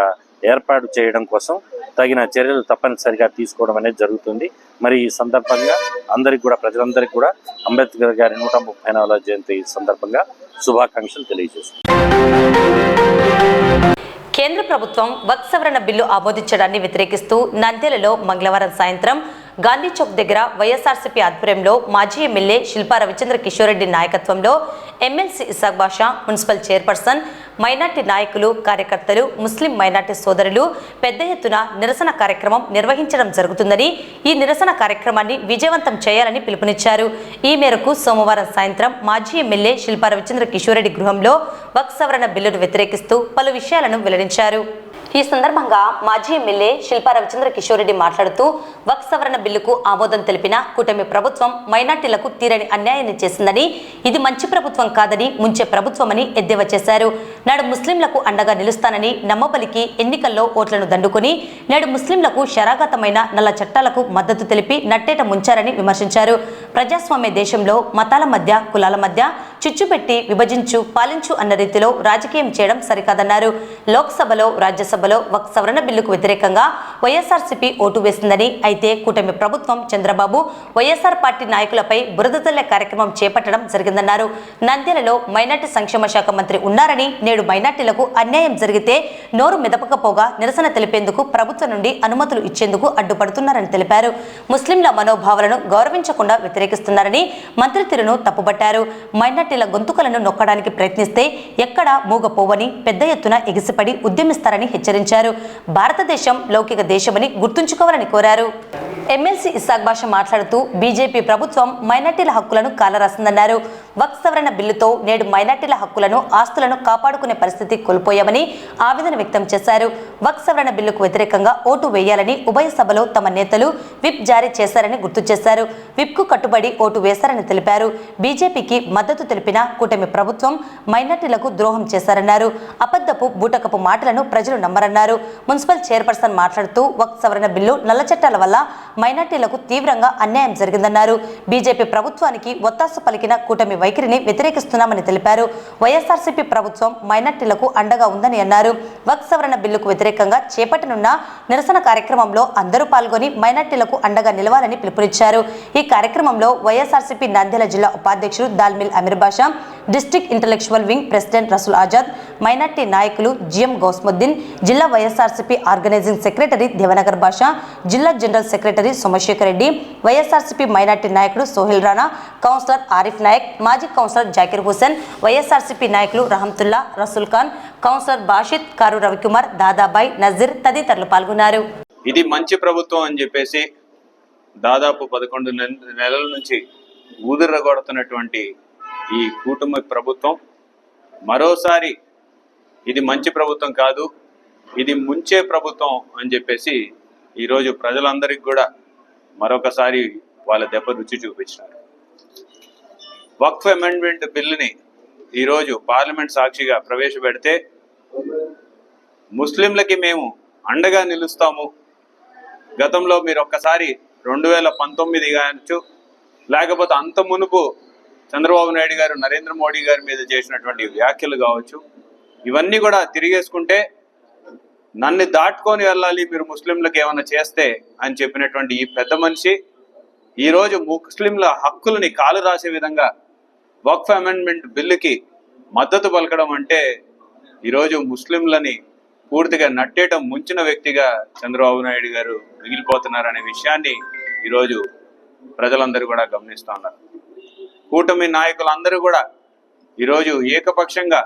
ఏర్పాటు చేయడం కోసం తగిన చర్యలు తప్పనిసరిగా తీసుకోవడం అనేది జరుగుతుంది. మరి ఈ సందర్భంగా అందరికి కూడా ప్రజలందరికీ కూడా అంబేద్కర్ గారి 134వ జయంతి సందర్భంగా శుభాకాంక్షలు తెలియజేస్తున్నాను. కేంద్ర ప్రభుత్వం వక్ఫ్ సవరణ బిల్లు ఆమోదించడాన్ని వ్యతిరేకిస్తూ నంద్యాలలో మంగళవారం సాయంత్రం గాంధీ చౌక్ దగ్గర వైఎస్ఆర్సీపీ ఆధ్వర్యంలో మాజీ ఎమ్మెల్యే శిల్పా రవిచంద్ర కిషోర్ రెడ్డి నాయకత్వంలో ఎమ్మెల్సీ ఇసాక్ బాషా, మున్సిపల్ చైర్పర్సన్, మైనార్టీ నాయకులు, కార్యకర్తలు, ముస్లిం మైనార్టీ సోదరులు పెద్ద ఎత్తున నిరసన కార్యక్రమం నిర్వహించడం జరుగుతుందని, ఈ నిరసన కార్యక్రమాన్ని విజయవంతం చేయాలని పిలుపునిచ్చారు. ఈ మేరకు సోమవారం సాయంత్రం మాజీ ఎమ్మెల్యే శిల్పా రవిచంద్ర కిషోర్ రెడ్డి గృహంలో వక్ఫ్ సవరణ బిల్లును వ్యతిరేకిస్తూ పలు విషయాలను వెల్లడించారు. ఈ సందర్భంగా మాజీ ఎమ్మెల్యే శిల్పా రవిచంద్ర కిషోర్ రెడ్డి మాట్లాడుతూ వక్ఫ్ సవరణ బిల్లుకు ఆమోదం తెలిపిన కూటమి ప్రభుత్వం మైనార్టీలకు తీరని అన్యాయాన్ని చేసిందని, ఇది మంచి ప్రభుత్వం కాదని, ముంచే ప్రభుత్వమని ఎద్దేవా చేశారు. నాడు ముస్లింలకు అండగా నిలుస్తానని నమ్మబలికి ఎన్నికల్లో ఓట్లను దండుకుని నేడు ముస్లింలకు శరాఘాతమైన నల్ల చట్టాలకు మద్దతు తెలిపి నట్టేట ముంచారని విమర్శించారు. ప్రజాస్వామ్య దేశంలో మతాల మధ్య, కులాల మధ్య చిచ్చుపెట్టి విభజించు, పాలించు అన్న రీతిలో రాజకీయం చేయడం సరికాదన్నారు. లోక్సభలో, రాజ్యసభలో వక్ఫ్ సవరణ బిల్లుకు వ్యతిరేకంగా వైఎస్ఆర్సీపీ ఓటు వేసిందని, అయితే కూటమి ప్రభుత్వం చంద్రబాబు, వైఎస్ఆర్ పార్టీ నాయకులపై బురద చల్లే కార్యక్రమం చేపట్టడం జరిగిందన్నారు. నంద్యాలలో మైనార్టీ సంక్షేమ శాఖ మంత్రి ఉన్నారని, నేడు మైనార్టీలకు అన్యాయం జరిగితే నోరు మెదపకపోగా నిరసన తెలిపేందుకు ప్రభుత్వం నుండి అనుమతులు ఇచ్చేందుకు అడ్డుపడుతున్నారని తెలిపారు. ముస్లింల మనోభావాలను గౌరవించకుండా వ్యతిరేకిస్తున్నారని మంత్రి తీరును తప్పుబట్టారు. మైనార్టీల గొంతుకలను నొక్కడానికి ప్రయత్నిస్తే ఎక్కడా మూగపోవని, పెద్ద ఎత్తున ఎగిసిపడి ఉద్యమిస్తారని హెచ్చరించారు. భారతదేశం లౌకిక దేశమని గుర్తుంచుకోవాలని కోరారు. ఎమ్మెల్సీ ఇసాక్ బాషా మాట్లాడుతూ బీజేపీ ప్రభుత్వం మైనార్టీల హక్కులను కాలరాసిందన్నారు. వక్ఫ్ సవరణ బిల్లుతో నేడు మైనార్టీల హక్కులను, ఆస్తులను కాపాడుకునే పరిస్థితి కోల్పోయామని ఆవేదన వ్యక్తం చేశారు. వక్ఫ్ సవరణ బిల్లుకు వ్యతిరేకంగా ఓటు వేయాలని ఉభయ సభలో తమ నేతలు విప్ జారీ చేశారని గుర్తు చేశారు. విప్కు కట్టుబడి ఓటు వేశారని తెలిపారు. బీజేపీకి మద్దతు తెలిపిన కూటమి ప్రభుత్వం మైనార్టీలకు ద్రోహం చేశారన్నారు. అబద్ధపు, బూటకపు మాటలను ప్రజలు నమ్మరన్నారు. మున్సిపల్ చైర్పర్సన్ మాట్లాడుతూ వక్ఫ్ సవరణ బిల్లు, నల్ల చట్టాల వల్ల మైనార్టీలకు తీవ్రంగా అన్యాయం జరిగిందన్నారు. బీజేపీ ప్రభుత్వానికి ఒత్తాసు పలికిన కూటమి వైఖరిని వ్యతిరేకిస్తున్నామని తెలిపారు. వైఎస్ఆర్సీపీ ప్రభుత్వం మైనార్టీలకు అండగా ఉందని అన్నారు. వక్ఫ్ సవరణ బిల్లుకు వ్యతిరేకంగా చేపట్టనున్న నిరసన కార్యక్రమంలో అందరూ పాల్గొని మైనార్టీలకు అండగా నిలవాలని పిలుపునిచ్చారు. ఈ కార్యక్రమంలో వైఎస్ఆర్సీపీ నంద్యాల జిల్లా ఉపాధ్యక్షుడు దాల్మిల్ Amir Basha, district intellectual wing president Rasool Azad, minority నాయకులు జిఎం గౌస్ముద్దీన్, జిల్లా YSRCP organizing secretary Devanagar Basha, జిల్లా general secretary Somasekhar Reddy, YSRCP minority నాయకుడు సోహెల్ రాణా, కౌన్సిలర్ ఆరిఫ్ నాయక్, మాజీ కౌన్సిలర్ జాకిర్ హుసేన్, వైఎస్ఆర్సీపీ నాయకులు రహమతుల్లా, రసూల్ ఖాన్, కౌన్సిలర్ బాషిద్, కారు రవికుమార్, దాదాబాయ్, నజీర్ తదితరులు పాల్గొన్నారు. ఇది మంచి ప్రభుత్వం అని చెప్పేసి దాదాపు 11 నెలల నుంచి ఊదిరగొడుతున్నటువంటి ఈ కూటమి ప్రభుత్వం మరోసారి ఇది మంచి ప్రభుత్వం కాదు, ఇది ముంచే ప్రభుత్వం అని చెప్పేసి ఈరోజు ప్రజలందరికీ కూడా మరొకసారి వాళ్ళ దెబ్బ రుచి చూపించినారు. వక్ఫ్ అమెండ్మెంట్ బిల్లుని ఈరోజు పార్లమెంట్ సాక్షిగా ప్రవేశపెడితే ముస్లింలకి మేము అండగా నిలుస్తాము. గతంలో మీరు ఒక్కసారి 2019 కావచ్చు, లేకపోతే అంత మునుపు చంద్రబాబు నాయుడు గారు, నరేంద్ర మోడీ గారి మీద చేసినటువంటి వ్యాఖ్యలు కావచ్చు, ఇవన్నీ కూడా తిరిగేసుకుంటే నన్ను దాటుకొని వెళ్ళాలి మీరు ముస్లింలకు ఏమైనా చేస్తే అని చెప్పినటువంటి ఈ పెద్ద మనిషి ఈరోజు ముస్లింల హక్కులని కాలు రాసే విధంగా వక్ఫ్ అమెండ్మెంట్ బిల్లుకి మద్దతు పలకడం అంటే ఈరోజు ముస్లింలని పూర్తిగా నట్టేయటం ముంచిన వ్యక్తిగా చంద్రబాబు నాయుడు గారు మిగిలిపోతున్నారనే విషయాన్ని ఈరోజు ప్రజలందరూ కూడా గమనిస్తూ ఉన్నారు. కూటమి నాయకులందరూ కూడా ఈరోజు ఏకపక్షంగా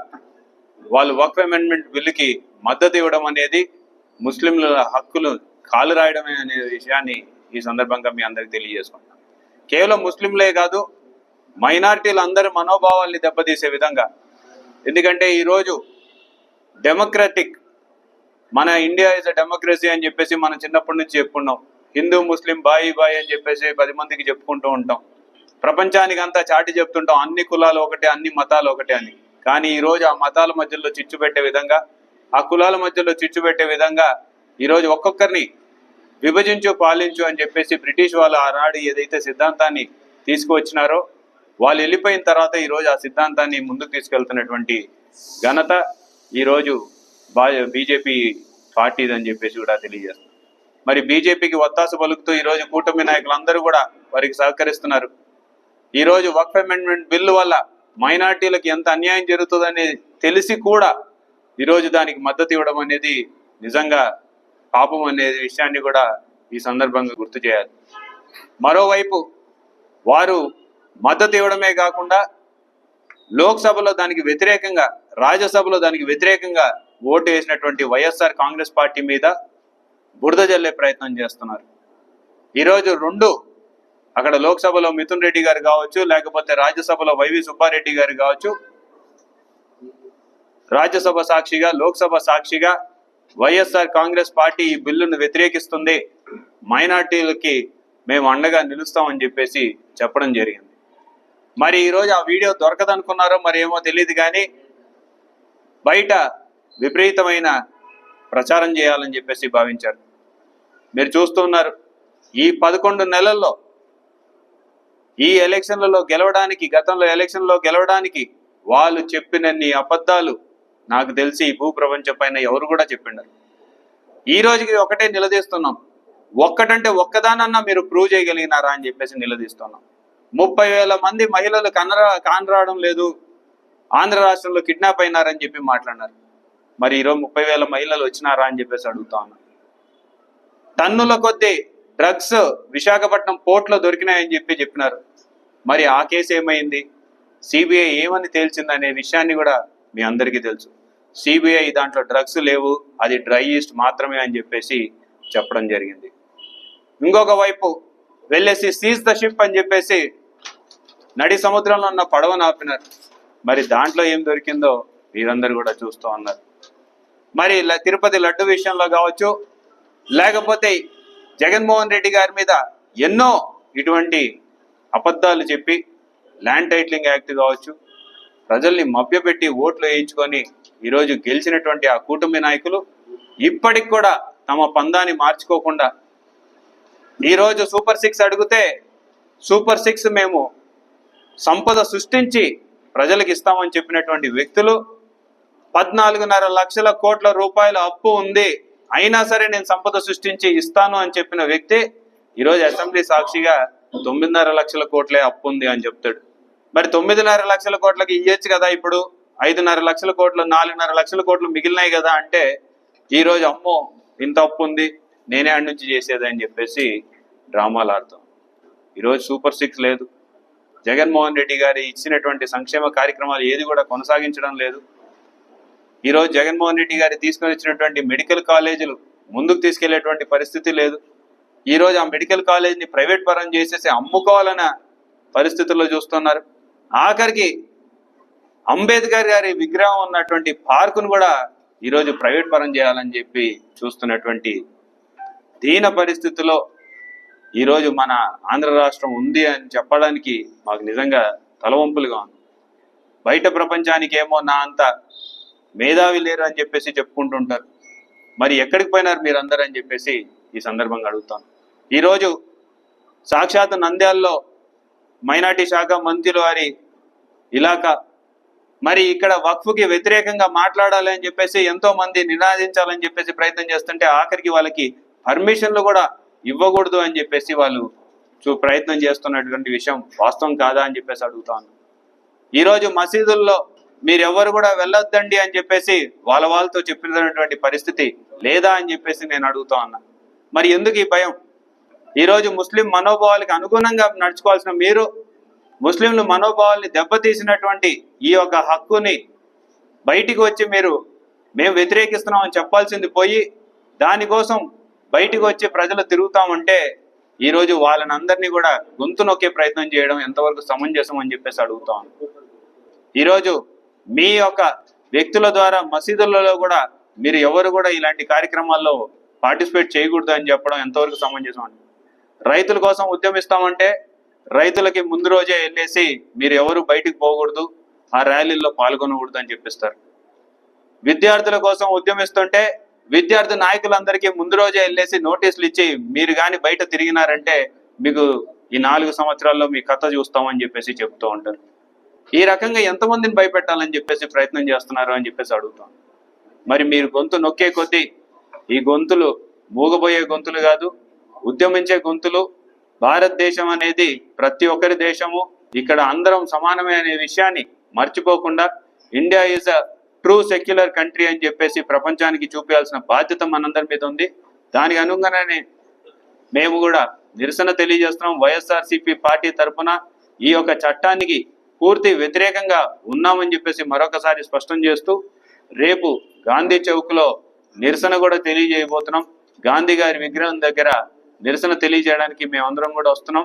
వాళ్ళు వక్ఫ్ అమెండ్మెంట్ బిల్లుకి మద్దతు ఇవ్వడం అనేది ముస్లింల హక్కులు కాలు రాయడమే అనే విషయాన్ని ఈ సందర్భంగా మీ అందరికి తెలియజేసుకుంటున్నాను. కేవలం ముస్లింలే కాదు, మైనారిటీలు అందరి మనోభావాల్ని దెబ్బతీసే విధంగా, ఎందుకంటే ఈరోజు డెమోక్రటిక్ మన ఇండియా ఇస్ అ డెమోక్రసీ అని చెప్పేసి మనం చిన్నప్పటి నుంచి చెప్పుకున్నాం. హిందూ ముస్లిం బాయి బాయి అని చెప్పేసి 10 మందికి చెప్పుకుంటూ ఉంటాం. ప్రపంచానికి అంతా చాటి చెప్తుంటాం అన్ని కులాలు ఒకటే, అన్ని మతాలు ఒకటే అని. కానీ ఈరోజు ఆ మతాల మధ్యలో చిచ్చు పెట్టే విధంగా, ఆ కులాల మధ్యలో చిచ్చు పెట్టే విధంగా ఈరోజు ఒక్కొక్కరిని విభజించు పాలించు అని చెప్పేసి బ్రిటిష్ వాళ్ళు ఆనాడు ఏదైతే సిద్ధాంతాన్ని తీసుకువచ్చినారో వాళ్ళు వెళ్ళిపోయిన తర్వాత ఈరోజు ఆ సిద్ధాంతాన్ని ముందుకు తీసుకెళ్తున్నటువంటి ఘనత ఈరోజు బీజేపీ పార్టీదని చెప్పేసి కూడా తెలియజేస్తున్నారు. మరి బీజేపీకి ఒత్తాసు పలుకుతూ ఈరోజు కూటమి నాయకులందరూ కూడా వారికి సహకరిస్తున్నారు. ఈరోజు వక్ఫ్ అమెండ్మెంట్ బిల్లు వల్ల మైనార్టీలకు ఎంత అన్యాయం జరుగుతుందని తెలిసి కూడా ఈరోజు దానికి మద్దతు ఇవ్వడం అనేది నిజంగా పాపం అనే విషయాన్ని కూడా ఈ సందర్భంగా గుర్తు చేయాలి. మరోవైపు వారు మద్దతు ఇవ్వడమే కాకుండా లోక్సభలో దానికి వ్యతిరేకంగా, రాజ్యసభలో దానికి వ్యతిరేకంగా ఓటు వేసినటువంటి వైఎస్ఆర్ కాంగ్రెస్ పార్టీ మీద బురద జల్లే ప్రయత్నం చేస్తున్నారు. ఈరోజు రెండు, అక్కడ లోక్సభలో మిథున్ రెడ్డి గారు కావచ్చు, లేకపోతే రాజ్యసభలో వైవి సుబ్బారెడ్డి గారు కావచ్చు, రాజ్యసభ సాక్షిగా లోక్సభ సాక్షిగా వైఎస్ఆర్ కాంగ్రెస్ పార్టీ ఈ బిల్లును వ్యతిరేకిస్తుంది, మైనార్టీలకి మేము అండగా నిలుస్తామని చెప్పేసి చెప్పడం జరిగింది. మరి ఈరోజు ఆ వీడియో దొరకదనుకున్నారో మరి ఏమో తెలియదు, కానీ బయట విపరీతమైన ప్రచారం చేయాలని చెప్పేసి భావించారు. మీరు చూస్తున్నారు, ఈ 11 నెలల్లో ఈ ఎలక్షన్లలో గెలవడానికి, గతంలో ఎలక్షన్లో గెలవడానికి వాళ్ళు చెప్పినన్ని అబద్ధాలు నాకు తెలిసి ఈ భూప్రపంచం పైన ఎవరు కూడా చెప్పిండారు. ఈ రోజుకి ఒకటే నిలదీస్తున్నాం, ఒక్కటంటే ఒక్కదానన్నా మీరు ప్రూవ్ చేయగలిగినారా అని చెప్పేసి నిలదీస్తున్నాం. 30,000 మంది మహిళలు కానరావడం లేదు, ఆంధ్ర రాష్ట్రంలో కిడ్నాప్ అయినారని చెప్పి మాట్లాడినారు. మరి ఈరోజు 30,000 మహిళలు వచ్చినారా అని చెప్పేసి అడుగుతా ఉన్నాం. టన్నుల కొద్దీ డ్రగ్స్ విశాఖపట్నం పోర్ట్లో దొరికినాయని చెప్పినారు. మరి ఆ కేసు ఏమైంది, సిబిఐ ఏమని తేల్చిందనే విషయాన్ని కూడా మీ అందరికీ తెలుసు. సిబిఐ దాంట్లో డ్రగ్స్ లేవు, అది డ్రై ఈస్ట్ మాత్రమే అని చెప్పేసి చెప్పడం జరిగింది. ఇంకొక వైపు వెళ్ళేసి సీజ్ ద షిప్ అని చెప్పేసి నడి సముద్రంలో ఉన్న పడవను ఆపినారు. మరి దాంట్లో ఏం దొరికిందో మీరందరూ కూడా చూస్తూ ఉన్నారు. మరి తిరుపతి లడ్డు విషయంలో కావచ్చు, లేకపోతే జగన్మోహన్ రెడ్డి గారి మీద ఎన్నో ఇటువంటి అబద్ధాలు చెప్పి ల్యాండ్ టైటిలింగ్ యాక్ట్ కావచ్చు, ప్రజల్ని మభ్యపెట్టి ఓట్లు వేయించుకొని ఈరోజు గెలిచినటువంటి ఆ కూటమి నాయకులు ఇప్పటికి కూడా తమ పందాన్ని మార్చుకోకుండా ఈరోజు సూపర్ 6 అడిగితే సూపర్ 6 మేము సంపద సృష్టించి ప్రజలకు ఇస్తామని చెప్పినటువంటి వ్యక్తులు 14.5 లక్షల కోట్ల రూపాయల అప్పు ఉంది, అయినా సరే నేను సంపద సృష్టించి ఇస్తాను అని చెప్పిన వ్యక్తి ఈరోజు అసెంబ్లీ సాక్షిగా 9.5 లక్షల కోట్లే అప్పు ఉంది అని చెప్తాడు. మరి 9.5 లక్షల కోట్లకి ఇయ్యొచ్చు కదా, ఇప్పుడు 5.5 లక్షల కోట్లు, 4.5 లక్షల కోట్లు మిగిలినాయి కదా అంటే ఈరోజు అమ్మో ఇంత అప్పు ఉంది నేనే అడి నుంచి చేసేది అని చెప్పేసి డ్రామాలు ఆడతాం. ఈరోజు సూపర్ 6 లేదు, జగన్మోహన్ రెడ్డి గారి ఇచ్చినటువంటి సంక్షేమ కార్యక్రమాలు ఏది కూడా కొనసాగించడం లేదు. ఈరోజు జగన్మోహన్ రెడ్డి గారి తీసుకొని వచ్చినటువంటి మెడికల్ కాలేజీలు ముందుకు తీసుకెళ్లేటువంటి పరిస్థితి లేదు. ఈరోజు ఆ మెడికల్ కాలేజీని ప్రైవేట్ పరం చేసేసి అమ్ముకోవాలన్న పరిస్థితుల్లో చూస్తున్నారు. ఆఖరికి అంబేద్కర్ గారి విగ్రహం ఉన్నటువంటి పార్కును కూడా ఈరోజు ప్రైవేట్ పరం చేయాలని చెప్పి చూస్తున్నటువంటి దీన పరిస్థితుల్లో ఈరోజు మన ఆంధ్ర రాష్ట్రం ఉంది అని చెప్పడానికి మాకు నిజంగా తలవంపులుగా ఉంది. బయట ప్రపంచానికి ఏమో నా అంత మేధావి లేరు అని చెప్పేసి చెప్పుకుంటుంటారు. మరి ఎక్కడికి పోయినారు మీరందరూ అని చెప్పేసి ఈ సందర్భంగా అడుగుతాను. ఈరోజు సాక్షాత్ నంద్యాలలో మైనార్టీ శాఖ మంత్రులు వారి ఇలాకా మరి ఇక్కడ వక్ఫ్కి వ్యతిరేకంగా మాట్లాడాలి అని చెప్పేసి ఎంతో మంది నినాదించాలని చెప్పేసి ప్రయత్నం చేస్తుంటే ఆఖరికి వాళ్ళకి పర్మిషన్లు కూడా ఇవ్వకూడదు అని చెప్పేసి వాళ్ళు ప్రయత్నం చేస్తున్నటువంటి విషయం వాస్తవం కాదా అని చెప్పేసి అడుగుతాను. ఈరోజు మసీదుల్లో మీరెవరు కూడా వెళ్ళొద్దండి అని చెప్పేసి వాళ్ళతో చెప్పినటువంటి పరిస్థితి లేదా అని చెప్పేసి నేను అడుగుతా ఉన్నా. మరి ఎందుకు ఈ భయం? ఈరోజు ముస్లిం మనోభావాలకి అనుగుణంగా నడుచుకోవాల్సిన మీరు ముస్లింల మనోభావాల్ని దెబ్బతీసినటువంటి ఈ యొక్క హక్కుని బయటికి వచ్చి మేము వ్యతిరేకిస్తున్నామని చెప్పాల్సింది పోయి దానికోసం బయటికి వచ్చి ప్రజలు తిరుగుతామంటే ఈరోజు వాళ్ళని అందరినీ కూడా గొంతు నొక్కే ప్రయత్నం చేయడం ఎంతవరకు సమంజసం అని చెప్పేసి అడుగుతాం. ఈరోజు మీ యొక్క వ్యక్తుల ద్వారా మసీదులలో కూడా మీరు ఎవరు కూడా ఇలాంటి కార్యక్రమాల్లో పార్టిసిపేట్ చేయకూడదు అని చెప్పడం ఎంతవరకు సమంజసం అండి? రైతుల కోసం ఉద్యమిస్తామంటే రైతులకి ముందు రోజే వెళ్ళేసి మీరు ఎవరు బయటికి పోకూడదు, ఆ ర్యాలీల్లో పాల్గొనకూడదు అని చెప్పిస్తారు. విద్యార్థుల కోసం ఉద్యమిస్తుంటే విద్యార్థి నాయకులందరికీ ముందు రోజే వెళ్ళేసి నోటీసులు ఇచ్చి మీరు కానీ బయట తిరిగినారంటే మీకు ఈ 4 సంవత్సరాల్లో మీ కథ చూస్తామని చెప్పేసి చెప్తూ ఉంటారు. ఈ రకంగా ఎంతమందిని భయపెట్టాలని చెప్పేసి ప్రయత్నం చేస్తున్నారు అని చెప్పేసి అడుగుతాం. మరి మీరు గొంతు నొక్కే కొద్దీ ఈ గొంతులు మూగబోయే గొంతులు కాదు, ఉద్యమించే గొంతులు. భారతదేశం అనేది ప్రతి ఒక్కరి దేశము, ఇక్కడ అందరం సమానమే అనే విషయాన్ని మర్చిపోకుండా India is a true secular country అని చెప్పేసి ప్రపంచానికి చూపించాల్సిన బాధ్యత మనందరి మీద ఉంది. దానికి అనుగుణంగానే మేము కూడా నిరసన తెలియజేస్తున్నాం. వైఎస్ఆర్సీపీ పార్టీ తరఫున ఈ యొక్క చట్టానికి పూర్తి వ్యతిరేకంగా ఉన్నామని చెప్పేసి మరొకసారి స్పష్టం చేస్తూ రేపు గాంధీ చౌక్లో నిరసన కూడా తెలియజేయబోతున్నాం. గాంధీ గారి విగ్రహం దగ్గర నిరసన తెలియజేయడానికి మేమందరం కూడా వస్తున్నాం.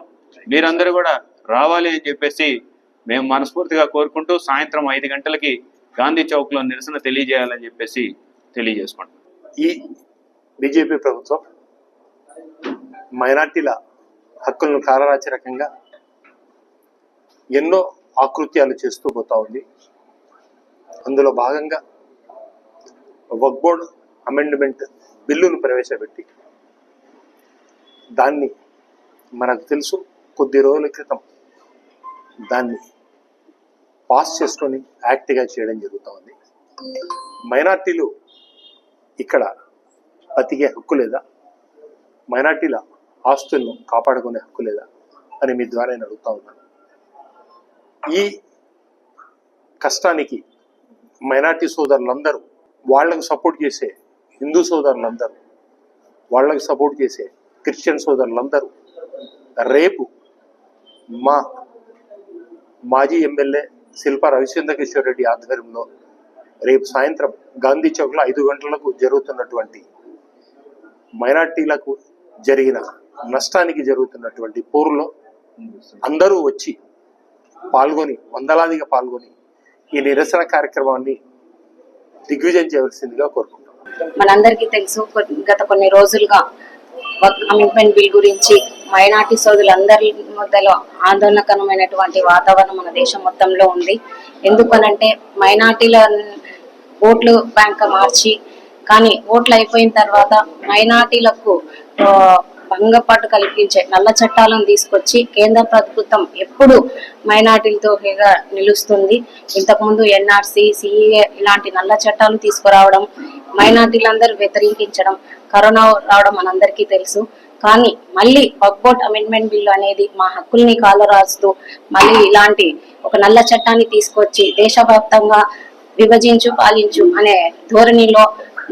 మీరందరూ కూడా రావాలి అని చెప్పేసి మేము మనస్ఫూర్తిగా కోరుకుంటూ సాయంత్రం 5 గంటలకి గాంధీ చౌక్ లో నిరసన తెలియజేయాలని చెప్పేసి తెలియజేసుకుంటాం. ఈ బీజేపీ ప్రభుత్వం మైనార్టీల హక్కులను కాలరాచే రకంగా ఎన్నో ఆకృత్యాలు చేస్తూ పోతా ఉంది. అందులో భాగంగా వక్ఫ్ బోర్డ్ అమెండ్మెంట్ బిల్లును ప్రవేశపెట్టి దాన్ని మనకు తెలుసు కొద్ది రోజుల క్రితం దాన్ని పాస్ చేసుకొని యాక్ట్గా చేయడం జరుగుతూ ఉంది. మైనార్టీలు ఇక్కడ బతికే హక్కు లేదా, మైనార్టీల ఆస్తులను కాపాడుకునే హక్కు లేదా అని మీ ద్వారా నేను అడుగుతా ఉన్నాను. ఈ కష్టానికి మైనార్టీ సోదరులందరూ, వాళ్ళకు సపోర్ట్ చేసే హిందూ సోదరులందరూ, వాళ్ళకు సపోర్ట్ చేసే క్రిస్టియన్ సోదరులందరూ రేపు మా మాజీ ఎమ్మెల్యే శిల్పా రవిచంద్ర కిషోర్ రెడ్డి ఆధ్వర్యంలో రేపు సాయంత్రం గాంధీ చౌక్లో 5 గంటలకు జరుగుతున్నటువంటి మైనార్టీలకు జరిగిన నష్టానికి జరుగుతున్నటువంటి పోరులో అందరూ వచ్చి పాల్గొని, వందలాదిగా పాల్గొని ఈ నిరసన కార్యక్రమాన్ని దిగ్విజయం చేయవలసిందిగా కోరుకుంటున్నాం. మనందరికీ తెలుసు, గత కొన్ని రోజులుగా అమెండ్మెంట్ బిల్ గురించి మైనార్టీ సోదరులందరి మధ్యలో ఆందోళనకరమైనటువంటి వాతావరణం మన దేశం మొత్తంలో ఉంది. ఎందుకనంటే మైనార్టీల ఓట్లు బ్యాంక్ మార్చి, కానీ ఓట్లు అయిపోయిన తర్వాత మైనార్టీలకు భంగపాటు కల్పించే నల్ల చట్టాలను తీసుకొచ్చి కేంద్ర ప్రభుత్వం ఎప్పుడు మైనార్టీలతో నిలుస్తుంది. ఇంతకుముందు ఎన్ఆర్సీ, సిఏ ఇలాంటి నల్ల చట్టాలు తీసుకురావడం, మైనార్టీలందరూ వ్యతిరేకించడం, కరోనా రావడం మనందరికీ తెలుసు. కానీ మళ్ళీ వక్ఫ్ బోర్డ్ అమెండ్మెంట్ బిల్లు అనేది మా హక్కుల్ని కాలరాస్తూ మళ్ళీ ఇలాంటి ఒక నల్ల చట్టాన్ని తీసుకొచ్చి దేశవ్యాప్తంగా విభజించు పాలించు అనే ధోరణిలో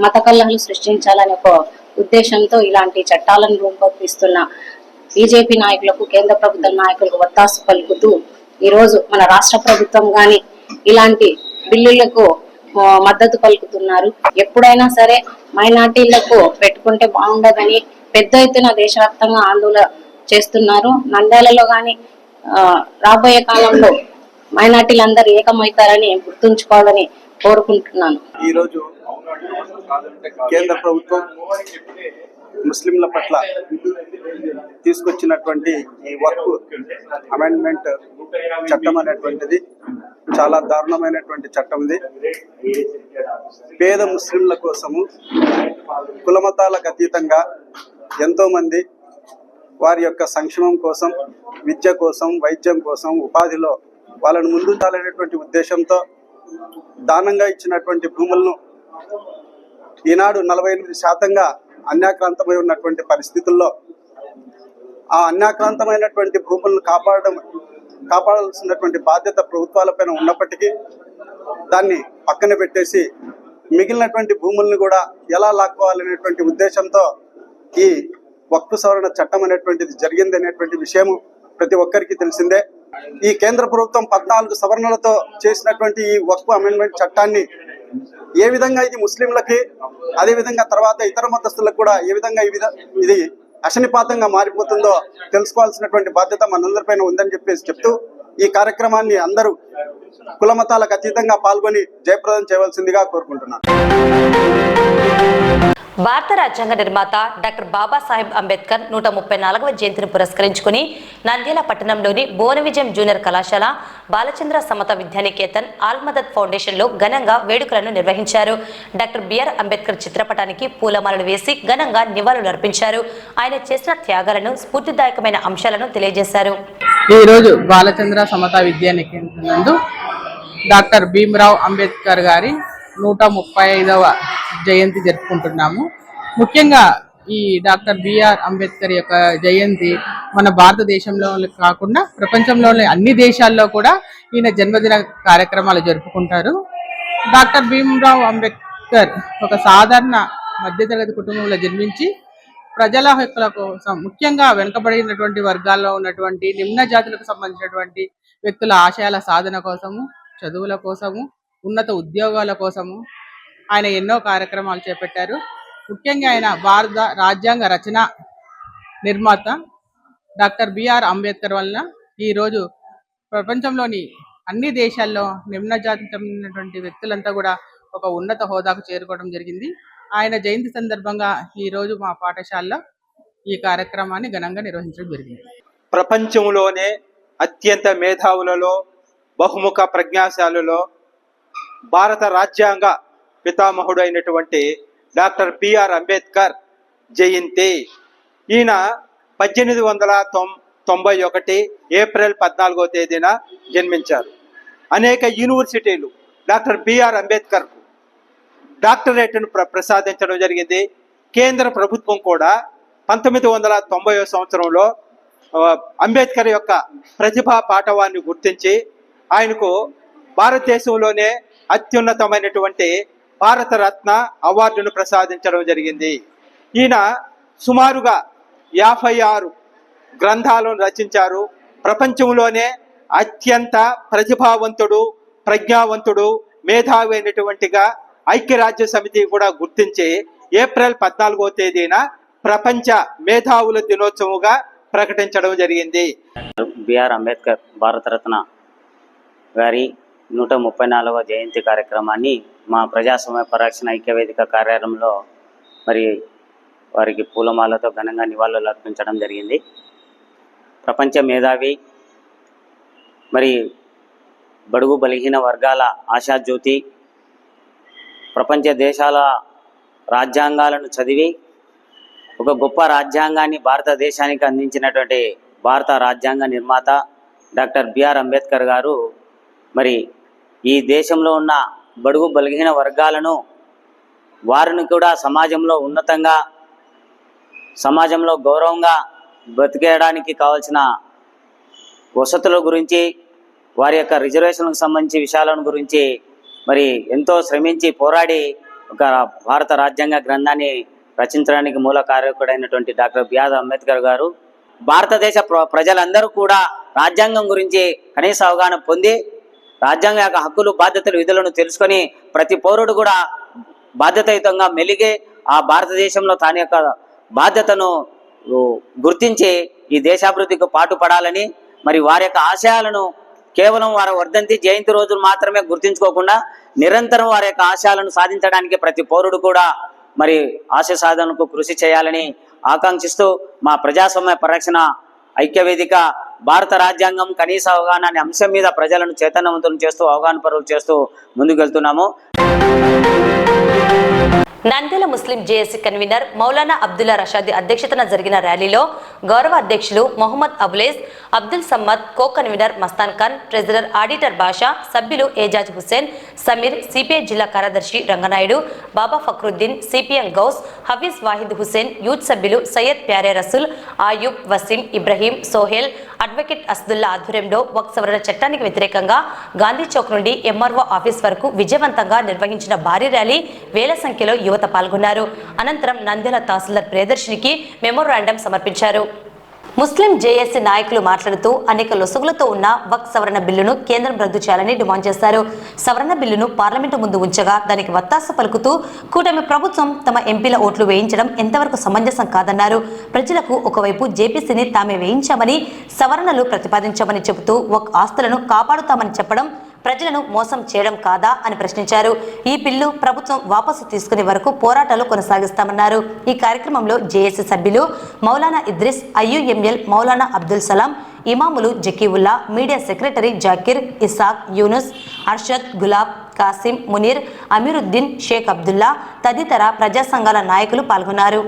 మత కలహాలు సృష్టించాలనే ఒక ఉద్దేశంతో ఇలాంటి చట్టాలను రూపొందిస్తున్న బీజేపీ నాయకులకు, కేంద్ర ప్రభుత్వ నాయకులకు వత్తాసు పలుకుతూ ఈరోజు మన రాష్ట్ర ప్రభుత్వం గాని ఇలాంటి బిల్లులకు మద్దతు పలుకుతున్నారు. ఎప్పుడైనా సరే మైనార్టీలకు పెట్టుకుంటే బాగుండదని పెద్ద ఎత్తున దేశవ్యాప్తంగా ఆందోళన చేస్తున్నారు. నంద్యాలలో గాని రాబోయే కాలంలో మైనార్టీలందరూ ఏకమవుతారని గుర్తుంచుకోవాలని కోరుకుంటున్నాను. ఈరోజు కేంద్ర ప్రభుత్వం ముస్లింల పట్ల తీసుకొచ్చినటువంటి ఈ వక్ఫ్ అమెండ్మెంట్ చట్టం అనేటువంటిది చాలా దారుణమైనటువంటి చట్టం. ఇది పేద ముస్లింల కోసము కులమతాలకు అతీతంగా ఎంతోమంది వారి యొక్క సంక్షేమం కోసం, విద్య కోసం, వైద్యం కోసం, ఉపాధిలో వాళ్ళను ముందుండాలనేటువంటి ఉద్దేశంతో దానంగా ఇచ్చినటువంటి భూములను ఈనాడు 48% అన్యాక్రాంతమై ఉన్నటువంటి పరిస్థితుల్లో ఆ అన్యాక్రాంతమైనటువంటి భూములను కాపాడాల్సినటువంటి బాధ్యత ప్రభుత్వాలపైన ఉన్నప్పటికీ దాన్ని పక్కన పెట్టేసి మిగిలినటువంటి భూములను కూడా ఎలా లాక్కోవాలనేటువంటి ఉద్దేశంతో ఈ వక్ఫ్ సవరణ చట్టం అనేటువంటిది జరిగింది అనేటువంటి విషయం ప్రతి ఒక్కరికి తెలిసిందే. ఈ కేంద్ర ప్రభుత్వం 14 సవరణలతో చేసినటువంటి ఈ వక్ఫ్ అమెండ్మెంట్ చట్టాన్ని ఏ విధంగా ఇది ముస్లింలకి, అదేవిధంగా తర్వాత ఇతర మతస్థులకు కూడా ఏ విధంగా ఇది అశనిపాతంగా మారిపోతుందో తెలుసుకోవాల్సినటువంటి బాధ్యత మనందరిపైన ఉందని చెప్తూ ఈ కార్యక్రమాన్ని అందరూ కుల మతాలకు అతీతంగా పాల్గొని జయప్రదం చేయవలసిందిగా కోరుకుంటున్నాను. భారత రాజ్యాంగ నిర్మాత డాక్టర్ బాబాసాహెబ్ అంబేద్కర్ 134వ జయంతిని పురస్కరించుకుని నంద్యాల పట్టణంలోని భువన విజయం జూనియర్ కళాశాల, బాలచంద్ర సమత విద్యానికేతన్, ఆల్మదద్ ఫౌండేషన్లో ఘనంగా వేడుకలను నిర్వహించారు. డాక్టర్ బిఆర్ అంబేద్కర్ చిత్రపటానికి పూలమాలలు వేసి ఘనంగా నివాళులు అర్పించారు. ఆయన చేసిన త్యాగాలను, స్ఫూర్తిదాయకమైన అంశాలను తెలియజేశారు. ఈరోజు బాలచంద్ర సమత విద్యానికేతన్ నందు డాక్టర్ భీమ్రావ్ అంబేద్కర్ గారి 135వ జయంతి జరుపుకుంటున్నాము. ముఖ్యంగా ఈ డాక్టర్ బిఆర్ అంబేద్కర్ యొక్క జయంతి మన భారతదేశంలో కాకుండా ప్రపంచంలోని అన్ని దేశాల్లో కూడా ఈయన జన్మదిన కార్యక్రమాలు జరుపుకుంటారు. డాక్టర్ భీమ్రావ్ అంబేద్కర్ ఒక సాధారణ మధ్యతరగతి కుటుంబంలో జన్మించి ప్రజల హక్కుల కోసం, ముఖ్యంగా వెనుకబడినటువంటి వర్గాల్లో ఉన్నటువంటి నిమ్న జాతులకు సంబంధించినటువంటి వ్యక్తుల ఆశయాల సాధన కోసము, చదువుల కోసము, ఉన్నత ఉద్యోగాల కోసము ఆయన ఎన్నో కార్యక్రమాలు చేపట్టారు. ముఖ్యంగా ఆయన భారత రాజ్యాంగ రచన నిర్మాత డాక్టర్ బిఆర్ అంబేద్కర్ వలన ఈరోజు ప్రపంచంలోని అన్ని దేశాల్లో నిమ్న జాతికి చెందినటువంటి వ్యక్తులంతా కూడా ఒక ఉన్నత హోదాకు చేరుకోవడం జరిగింది. ఆయన జయంతి సందర్భంగా ఈరోజు మా పాఠశాలలో ఈ కార్యక్రమాన్ని ఘనంగా నిర్వహించడం జరిగింది. ప్రపంచంలోనే అత్యంత మేధావులలో, బహుముఖ ప్రజ్ఞాశాలులో భారత రాజ్యాంగ పితామహుడు అయినటువంటి డాక్టర్ బిఆర్ అంబేద్కర్ జయంతి. ఈయన 1891 ఏప్రిల్ 14వ తేదీన జన్మించారు. అనేక యూనివర్సిటీలు డాక్టర్ బిఆర్ అంబేద్కర్ డాక్టరేట్ను ప్రసాదించడం జరిగింది. కేంద్ర ప్రభుత్వం కూడా 1990వ సంవత్సరంలో అంబేద్కర్ యొక్క ప్రతిభా పాటవాన్ని గుర్తించి ఆయనకు భారతదేశంలోనే అత్యున్నతమైనటువంటి భారతరత్న అవార్డును ప్రసాదించడం జరిగింది. ఈయన సుమారుగా 56 గ్రంథాలను రచించారు. ప్రపంచంలోనే అత్యంత ప్రతిభావంతుడు, ప్రజ్ఞావంతుడు, మేధావి అయినటువంటిగా ఐక్యరాజ్య సమితి కూడా గుర్తించి ఏప్రిల్ 14వ తేదీన ప్రపంచ మేధావుల దినోత్సవంగా ప్రకటించడం జరిగింది. బిఆర్ అంబేద్కర్ భారతరత్న గారి 134వ జయంతి కార్యక్రమాన్ని మా ప్రజాస్వామ్య పరిరక్షణ ఐక్యవేదిక కార్యాలయంలో మరి వారికి పూలమాలతో ఘనంగా నివాళులు అర్పించడం జరిగింది. ప్రపంచ మేధావి, మరి బడుగు బలహీన వర్గాల ఆశాజ్యోతి, ప్రపంచ దేశాల రాజ్యాంగాలను చదివి ఒక గొప్ప రాజ్యాంగాన్ని భారతదేశానికి అందించినటువంటి భారత రాజ్యాంగ నిర్మాత డాక్టర్ బిఆర్ అంబేద్కర్ గారు మరి ఈ దేశంలో ఉన్న బడుగు బలహీన వర్గాలను, వారిని కూడా సమాజంలో ఉన్నతంగా, సమాజంలో గౌరవంగా బతికేయడానికి కావాల్సిన వసతుల గురించి, వారి యొక్క రిజర్వేషన్లకు సంబంధించి విషయాలను గురించి మరి ఎంతో శ్రమించి పోరాడి ఒక భారత రాజ్యాంగ గ్రంథాన్ని రచించడానికి మూల కారకుడైనటువంటి డాక్టర్ బిఆర్ అంబేద్కర్ గారు భారతదేశ ప్రజలందరూ కూడా రాజ్యాంగం గురించి కనీస అవగాహన పొంది రాజ్యాంగ యొక్క హక్కులు, బాధ్యతలు, విధులను తెలుసుకొని ప్రతి పౌరుడు కూడా బాధ్యతాయుతంగా మెలిగే ఆ భారతదేశంలో తన యొక్క బాధ్యతను గుర్తించి ఈ దేశాభివృద్ధికి పాటుపడాలని, మరి వారి యొక్క ఆశయాలను కేవలం వారి వర్ధంతి జయంతి రోజులు మాత్రమే గుర్తించుకోకుండా నిరంతరం వారి యొక్క ఆశయాలను సాధించడానికి ప్రతి పౌరుడు కూడా మరి ఆశయ సాధనకు కృషి చేయాలని ఆకాంక్షిస్తూ మా ప్రజాస్వామ్య పరిరక్షణ ఐక్యవేదిక భారత రాజ్యాంగం కనీస అవగాహన అనే అంశం మీద ప్రజలను చైతన్యవంతులను చేస్తూ అవగాహన పరులు చేస్తూ ముందుకెళ్తున్నాము. Nandyal Muslim JAC convener Maulana Abdulla Rashadi అధ్యక్షతన జరిగిన ర్యాలీలో గౌరవ అధ్యక్షులు Mohammed Abulais, Abdul Samad, co convener Mastan Khan, treasurer auditor Basha, సభ్యులు ఏజాజ్ హుస్సేన్, సమీర్, సిపిఐ జిల్లా కార్యదర్శి రంగనాయుడు, బాబా ఫక్రుద్దీన్, సిపిఎం గౌస్, హఫీజ్ వాహిద్ హుస్సేన్, యూత్ సభ్యులు సయ్యద్ ప్యారే రసూల్, ఆయూబ్, వసీం, ఇబ్రహీం, సోహెల్, అడ్వకేట్ అస్దుల్లా ఆధ్వర్యంలో వక్ఫ్ సవరణ చట్టానికి వ్యతిరేకంగా గాంధీ చౌక్ నుండి ఎంఆర్ఓ ఆఫీస్ వరకు విజయవంతంగా నిర్వహించిన భారీ ర్యాలీ వేల సంఖ్యలో యువత పాల్గొన్నారు. అనంతరం నంద్యాల తహసీల్దార్ ప్రియదర్శినికి మెమోరాండం సమర్పించారు. ముస్లిం జేఏసీ నాయకులు మాట్లాడుతూ అనేక లొసుగులతో ఉన్న వక్ఫ్ సవరణ బిల్లును కేంద్రం రద్దు చేయాలని డిమాండ్ చేశారు. సవరణ బిల్లును పార్లమెంటు ముందు ఉంచగా దానికి వత్తాస పలుకుతూ కూటమి ప్రభుత్వం తమ ఎంపీల ఓట్లు వేయించడం ఎంతవరకు సమంజసం కాదన్నారు. ప్రజలకు ఒకవైపు జేపీసీని తామే వేయించామని, సవరణలు ప్రతిపాదించామని చెబుతూ వక్ఫ్ ఆస్తులను కాపాడుతామని చెప్పడం ప్రజలను మోసం చేయడం కాదా అని ప్రశ్నించారు. ఈ బిల్లు ప్రభుత్వం వాపసు తీసుకునే వరకు పోరాటాలు కొనసాగిస్తామన్నారు. ఈ కార్యక్రమంలో జేఏసీ సభ్యులు Maulana Idris, IUML Maulana Abdul Salam, ఇమాములు Zakiullah, media secretary Zakir, Isaac, Yunus, Arshad, gulab, Kasim, Munir, Amiruddin, Sheikh Abdullah తదితర ప్రజా సంఘాల నాయకులు పాల్గొన్నారు.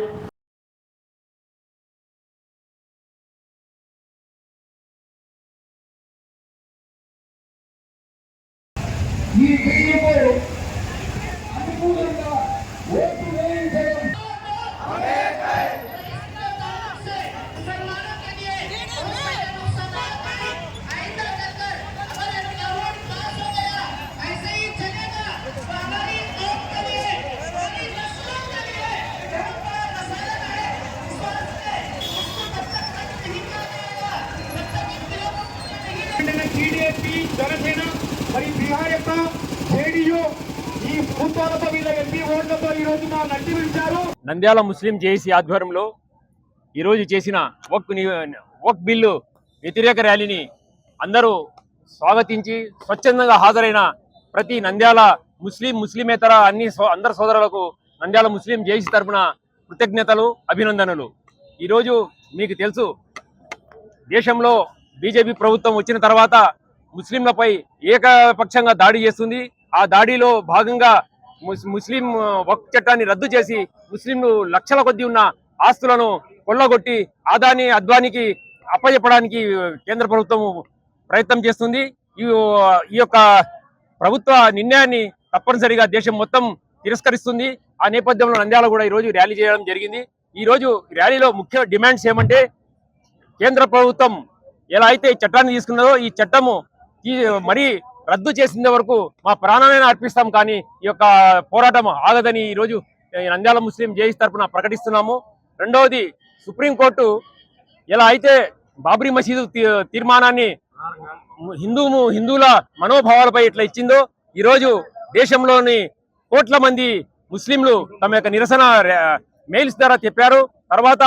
టీడీపీ, జనసేన మరియు బీహార్ యొక్క జేడీయూ ఈ భూతాలతో వీళ్ళ ఎంపీ ఓట్లతో ఈ రోజు మా నడ్డి విడిచారు. నంద్యాల ముస్లిం జేఏసీ ఆధ్వర్యంలో ఈరోజు చేసిన వక్ఫ్ బిల్లు వ్యతిరేక ర్యాలీని అందరూ స్వాగతించి స్వచ్ఛందంగా హాజరైన ప్రతి నంద్యాల ముస్లిమేతర అందరి సోదరులకు నంద్యాల ముస్లిం జేఏసీ తరఫున కృతజ్ఞతలు, అభినందనలు. ఈరోజు మీకు తెలుసు, దేశంలో బీజేపీ ప్రభుత్వం వచ్చిన తర్వాత ముస్లింలపై ఏకపక్షంగా దాడి చేస్తుంది. ఆ దాడిలో భాగంగా ముస్లిం వక్ఫ్ చట్టాన్ని రద్దు చేసి ముస్లింలు లక్షల కొద్దీ ఉన్న ఆస్తులను కొల్లగొట్టి అద్వానికి అప్పచెప్పడానికి కేంద్ర ప్రభుత్వం ప్రయత్నం చేస్తుంది. ఈ యొక్క ప్రభుత్వ నిర్ణయాన్ని తప్పనిసరిగా దేశం మొత్తం తిరస్కరిస్తుంది. ఆ నేపథ్యంలో నంద్యాల కూడా ఈరోజు ర్యాలీ చేయడం జరిగింది. ఈరోజు ర్యాలీలో ముఖ్య డిమాండ్స్ ఏమంటే, కేంద్ర ప్రభుత్వం ఎలా అయితే ఈ చట్టాన్ని తీసుకున్నదో ఈ చట్టము మరీ రద్దు చేసిన వరకు మా ప్రాణాలను అర్పిస్తాం, కానీ ఈ యొక్క పోరాటం ఆగదని ఈరోజు నంద్యాల ముస్లిం జేఏసీ తరఫున ప్రకటిస్తున్నాము. రెండవది, సుప్రీంకోర్టు ఎలా అయితే బాబ్రీ మసీదు తీర్మానాన్ని హిందువుల మనోభావాలపై ఇట్లా ఇచ్చిందో, ఈరోజు దేశంలోని కోట్ల మంది ముస్లింలు తమ యొక్క నిరసన మెయిల్స్ ద్వారా చెప్పారు. తర్వాత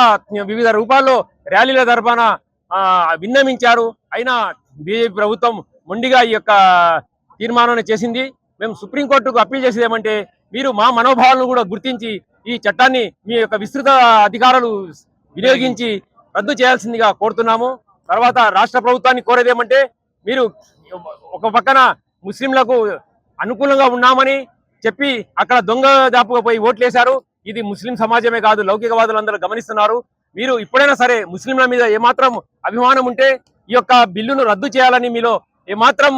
వివిధ రూపాల్లో ర్యాలీల తరఫున విన్నవించారు. అయినా బీజేపీ ప్రభుత్వం మొండిగా ఈ యొక్క తీర్మానాన్ని చేసింది. మేము సుప్రీంకోర్టుకు అప్పీల్ చేసేది ఏమంటే, మీరు మా మనోభావాలను కూడా గుర్తించి ఈ చట్టాన్ని మీ యొక్క విస్తృత అధికారాలు వినియోగించి రద్దు చేయాల్సిందిగా కోరుతున్నాము. తర్వాత రాష్ట్ర ప్రభుత్వాన్ని కోరేది ఏమంటే, మీరు ఒక పక్కన ముస్లింలకు అనుకూలంగా ఉన్నామని చెప్పి అక్కడ దొంగ దాపుగా పోయి ఓట్లేశారు. ఇది ముస్లిం సమాజమే కాదు, లౌకికవాదులందరూ గమనిస్తున్నారు. మీరు ఇప్పుడైనా సరే ముస్లింల మీద ఏమాత్రం అభిమానం ఉంటే ఈ యొక్క బిల్లును రద్దు చేయాలని, మీలో ఏమాత్రం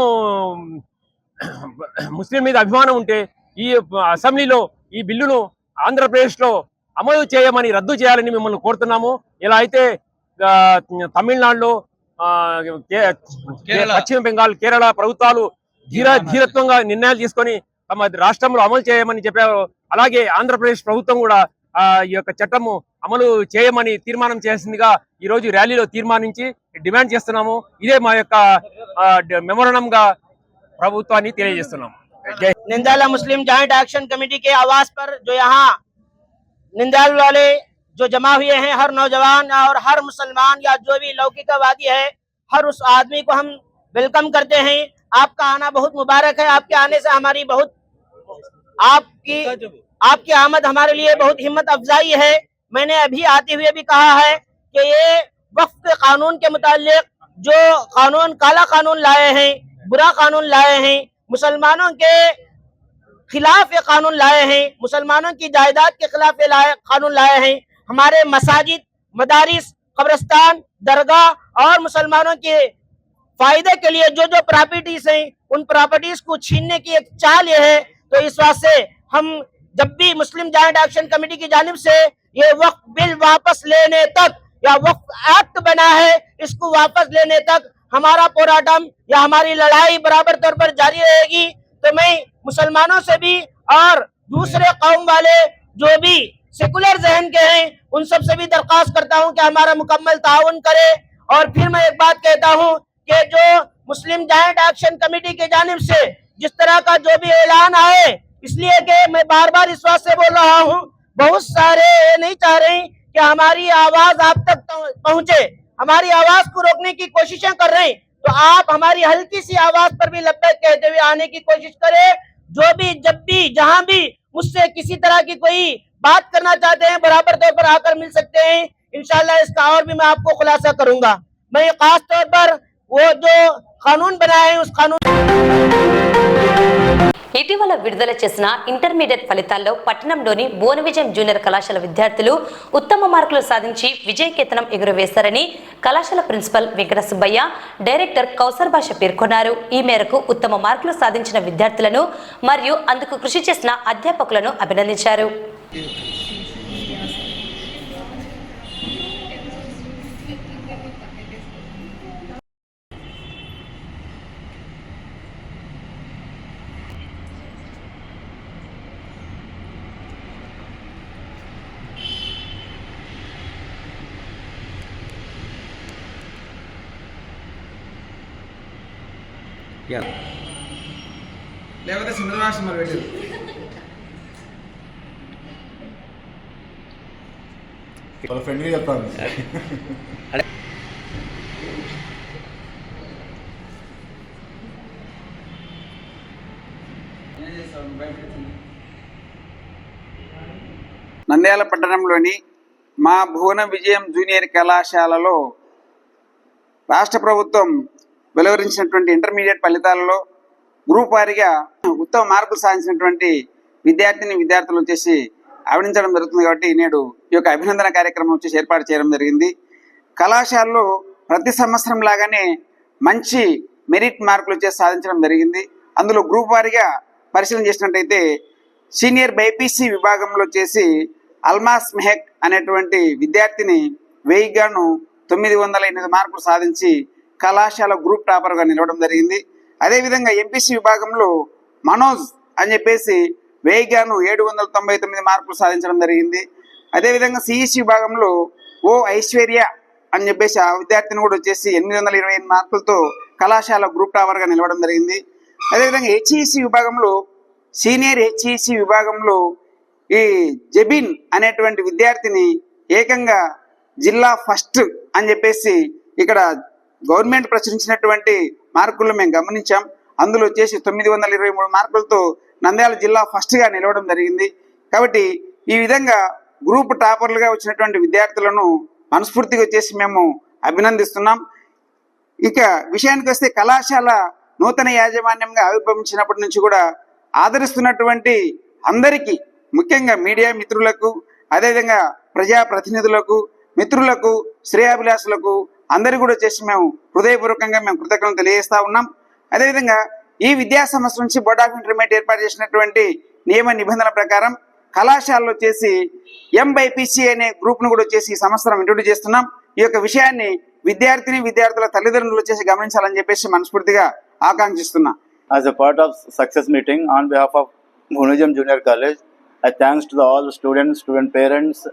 ముస్లిం మీద అభిమానం ఉంటే ఈ అసెంబ్లీలో ఈ బిల్లును ఆంధ్రప్రదేశ్లో అమలు చేయమని, రద్దు చేయాలని మిమ్మల్ని కోరుతున్నాము. ఇలా అయితే తమిళనాడులో, పశ్చిమ బెంగాల్, కేరళ ప్రభుత్వాలు ధీరత్వంగా నిర్ణయాలు తీసుకొని తమ రాష్ట్రంలో అమలు చేయమని చెప్పారు. అలాగే ఆంధ్రప్రదేశ్ ప్రభుత్వం కూడా ఈ యొక్క చట్టము అమలు చేయమని తీర్మానం చేసిందిగా ఈ రోజు ర్యాలీలో తీర్మానించి డిమాండ్ చేస్తున్నాము. ఇదే మా యొక్క మెమోరాండంగా ప్రభుత్వాన్ని తెలియజేస్తున్నాము. निंदाला मुस्लिम जॉइंट एक्शन कमेटी के आवास पर जो यहाँ निंदाल वाले जो जमा हुए हैं, हर नौजवान और हर मुसलमान या जो भी लौकिकवादी है, हर उस आदमी को हम वेलकम करते हैं। आपका आना बहुत मुबारक है। आपके आने से हमारी बहुत आपकी आमद हमारे लिए बहुत हिम्मत अफजाई है। मैंने अभी आते हुए भी कहा है कि ये वक्फ के कानून के मुतालिक जो कानून, काला कानून लाए हैं, बुरा कानून लाए हैं, मुसलमानों के खिलाफ ये कानून लाए हैं, मुसलमानों की जायदाद के खिलाफ ये कानून लाए हैं। हमारे मसाजिद, मदारिस, कब्रिस्तान, दरगाह और मुसलमानों के फायदे के लिए जो जो प्रॉपर्टीज हैं उन प्रॉपर्टीज को छीनने की एक चाल ये है। तो इस वास्ते हम जब भी मुस्लिम जॉइंट एक्शन कमेटी की जानिब से ये वक्फ बिल वापस लेने तक या वक्फ एक्ट बना है इसको वापस लेने तक हमारा पोराटम या हमारी लड़ाई बराबर तौर पर जारी रहेगी। तो मैं मुसलमानों से भी और दूसरे कौम वाले जो भी सेकुलर जहन के हैं उन सब से भी दरख्वास्त करता हूं कि हमारा मुकम्मल ताउन करे। और फिर मैं एक बात कहता हूं कि जो मुस्लिम जॉइंट एक्शन कमेटी के जानिब से जिस तरह का जो भी ऐलान आए, इसलिए कि मैं बार बार इस बात से बोल रहा हूं, बहुत सारे नहीं चाह रहे कि हमारी आवाज आप तक पहुंचे, हमारी आवाज को रोकने की कोशिशें कर रहे हैं। तो आप हमारी हल्की सी आवाज पर भी लब्बैक कहते हुए आने की कोशिश करें। जो भी जब भी जहां भी मुझसे किसी तरह की कोई बात करना चाहते हैं बराबर तौर पर आकर मिल सकते हैं। इंशाल्लाह इसका और भी मैं आपको खुलासा करूंगा। मैं खास तौर पर वो जो कानून बनाए हैं उस कानून ఇటీవల విడుదల చేసిన ఇంటర్మీడియట్ ఫలితాల్లో పట్టణంలోని బోన విజయం జూనియర్ కళాశాల విద్యార్థులు ఉత్తమ మార్కులు సాధించి విజయకేతనం ఎగురవేశారని కళాశాల ప్రిన్సిపల్ వెంకట సుబ్బయ్య, డైరెక్టర్ కౌసర్ భాష పేర్కొన్నారు. ఈ మేరకు ఉత్తమ మార్కులు సాధించిన విద్యార్థులను మరియు అందుకు కృషి చేసిన అధ్యాపకులను అభినందించారు. లేకపోతే సుందరరాష్ట్రం పెట్టారు. వాళ్ళ ఫ్రెండ్గా చెప్తాను. నంద్యాల పట్టణంలోని మా భువన విజయం జూనియర్ కళాశాలలో రాష్ట్ర ప్రభుత్వం వెలువరించినటువంటి ఇంటర్మీడియట్ ఫలితాలలో గ్రూప్ వారీగా ఉత్తమ మార్కులు సాధించినటువంటి విద్యార్థులు వచ్చేసి అభినందించడం జరుగుతుంది. కాబట్టి నేడు ఈ యొక్క అభినందన కార్యక్రమం వచ్చేసి ఏర్పాటు చేయడం జరిగింది. కళాశాలలో ప్రతి సంవత్సరం లాగానే మంచి మెరిట్ మార్కులు వచ్చేసి సాధించడం జరిగింది. అందులో గ్రూప్ వారీగా పరిశీలన చేసినట్టయితే సీనియర్ బైపీసీ విభాగంలో వచ్చేసి అల్మాస్ మెహక్ అనేటువంటి విద్యార్థిని 1000 గాను 908 మార్కులు సాధించి కళాశాల గ్రూప్ టాపర్గా నిలవడం జరిగింది. అదేవిధంగా ఎంపీసీ విభాగంలో మనోజ్ అని చెప్పేసి 1000 గాను 799 మార్కులు సాధించడం జరిగింది. అదేవిధంగా సిఈసి విభాగంలో ఓ ఐశ్వర్య అని చెప్పేసి ఆ విద్యార్థిని కూడా వచ్చేసి 828 మార్కులతో కళాశాల గ్రూప్ టాపర్గా నిలవడం జరిగింది. అదేవిధంగా హెచ్ఈసి విభాగంలో సీనియర్ హెచ్ఈసి విభాగంలో ఈ జబిన్ అనేటువంటి విద్యార్థిని ఏకంగా జిల్లా ఫస్ట్ అని చెప్పేసి ఇక్కడ గవర్నమెంట్ ప్రచురించినటువంటి మార్కులు మేము గమనించాం. అందులో వచ్చేసి 923 మార్కులతో నంద్యాల జిల్లా ఫస్ట్గా నిలవడం జరిగింది. కాబట్టి ఈ విధంగా గ్రూప్ టాపర్లుగా వచ్చినటువంటి విద్యార్థులను మనస్ఫూర్తిగా వచ్చేసి మేము అభినందిస్తున్నాం. ఇక విషయానికి వస్తే కళాశాల నూతన యాజమాన్యంగా ఆవిర్భవించినప్పటి నుంచి కూడా ఆదరిస్తున్నటువంటి అందరికీ, ముఖ్యంగా మీడియా మిత్రులకు, అదేవిధంగా ప్రజాప్రతినిధులకు, మిత్రులకు, శ్రేయాభిలాషులకు అందరికీ కూడా వచ్చేసి మేము హృదయపూర్వకంగా కృతజ్ఞతలు తెలియజేస్తా ఉన్నాం. అదేవిధంగా ఈ విద్యా సంవత్సరం నుంచి బోర్డ్ ఆఫ్ ఇంటర్మీడియట్ ఏర్పాటు చేసినటువంటి నియమ నిబంధనల ప్రకారం కళాశాలలో వచ్చేసి ఎంబైపీసీ అనే గ్రూప్ను కూడా వచ్చేసి ఈ సంవత్సరం ఇంట్రొడ్యూస్ చేస్తున్నాం. ఈ యొక్క విషయాన్ని విద్యార్థుల తల్లిదండ్రులు వచ్చేసి గమనించాలని చెప్పేసి మనస్ఫూర్తిగా ఆకాంక్షిస్తున్నా. As a part of success meeting on behalf of Bhunajam Junior College, I thanks to all the students, student parents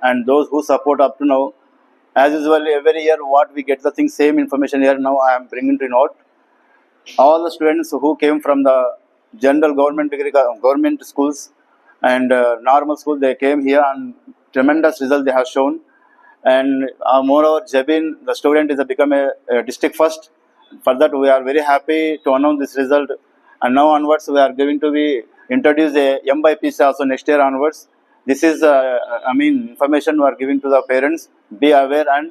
and those who support up to now. As usual, every year what we get the thing, same information here now I am bringing to note. All the students who came from the general government schools and normal schools, they came here and tremendous result they have shown. And moreover, Jabin, the student is become a district first. For that we are very happy to announce this result. And now onwards we are going to be introduce a MBPC also next year onwards. This is information we are giving to the parents. Be aware and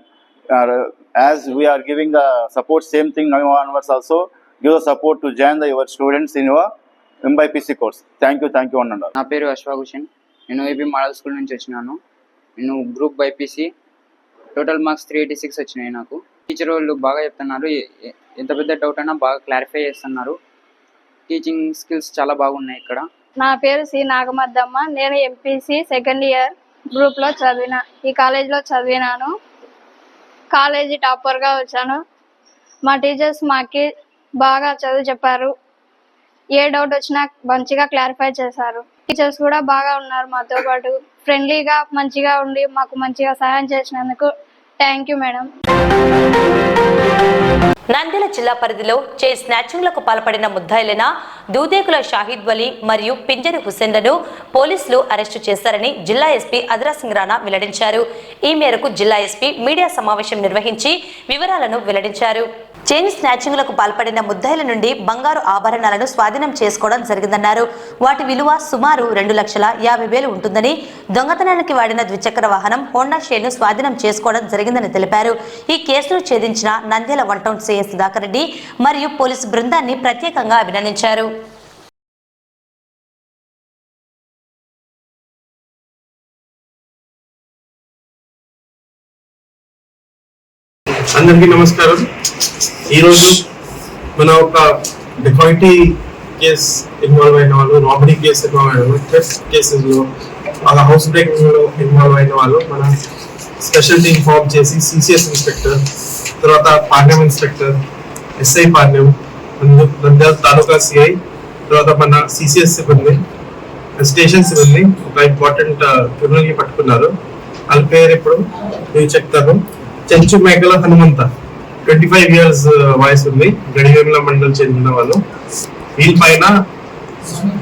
as we are giving the support, same thing now onwards also give the support to join your students in your MBPC course. Thank you one and all. నా పేరు అశ్వాభూషణ్. నేను AP model school నుంచి వచ్చినాను. నేను group BiPC total marks 386 వచ్చినాయి నాకు. Teacher వాళ్ళు బాగా చెప్తున్నారు, ఎంత పెద్ద డౌట్ అయినా బాగా క్లారిఫై చేస్తున్నారు. టీచింగ్ స్కిల్స్ చాలా బాగున్నాయి ఇక్కడ. నా పేరు సి నాగమద్దమ్మ. నేను ఎంపీసీ సెకండ్ ఇయర్ గ్రూప్లో చదివిన ఈ కాలేజ్లో చదివినాను. కాలేజీ టాపర్గా వచ్చాను. మా టీచర్స్ మాకి బాగా చదువు చెప్పారు. ఏ డౌట్ వచ్చినా మంచిగా క్లారిఫై చేశారు. టీచర్స్ కూడా బాగా ఉన్నారు మాతో పాటు. ఫ్రెండ్లీగా మంచిగా ఉండి మాకు మంచిగా సహాయం చేసినందుకు థ్యాంక్ యూ మేడం. నంద్యాల జిల్లా పరిధిలో చైన్ స్నాచింగ్లకు పాల్పడిన ముద్దాయిలైన దూదేకుల షాహిద్ వలీ మరియు పింజరి హుస్సేన్లను పోలీసులు అరెస్టు చేశారని జిల్లా ఎస్పీ అదిరా సింగ్ రాణా వెల్లడించారు. ఈ మేరకు జిల్లా ఎస్పీ మీడియా సమావేశం నిర్వహించి వివరాలను వెల్లడించారు. చైన్ స్నాచింగ్లకు పాల్పడిన ముద్దాయిల నుండి బంగారు ఆభరణాలను స్వాధీనం చేసుకోవడం జరిగిందన్నారు. వాటి విలువ సుమారు 2,50,000 ఉంటుందని, దొంగతనానికి వాడిన ద్విచక్ర వాహనం హోండా షేర్ను స్వాధీనం చేసుకోవడం జరిగిందని తెలిపారు. ఈ కేసును ఛేదించిన నంద్యాల 1 టౌన్ సిఐ సుధాకర్ రెడ్డి మరియు పోలీసు బృందాన్ని ప్రత్యేకంగా అభినందించారు. అందరికీ నమస్కారం. ఈరోజు మన ఒక డెకాయిటీ కేసు ఇన్వాల్వ్ అయిన వాళ్ళు, రాబరీ కేసు ఇన్వాల్వ్ అయిన వాళ్ళు, థెఫ్ట్ కేసెస్లో, హౌస్ బ్రేకింగ్లో ఇన్వాల్వ్ అయిన వాళ్ళు మన స్పెషల్ టీమ్ ఫామ్ చేసి సిసిఎస్ ఇన్స్పెక్టర్, తర్వాత పార్న్యం inspector, SI పార్న్యం, Nandyal taluka CI, తర్వాత మన సిసిఎస్ సిబ్బంది, స్టేషన్ సిబ్బంది ఒక ఇంపార్టెంట్ క్రిమినల్ని పట్టుకున్నారు. వాళ్ళ పేరు ఇప్పుడు నేను చెప్తాను. చెంచు మేకల హనుమంత, 25 years వయసు ఉంది, గడివేముల మండలం చెందిన వాళ్ళు. వీళ్ళపైన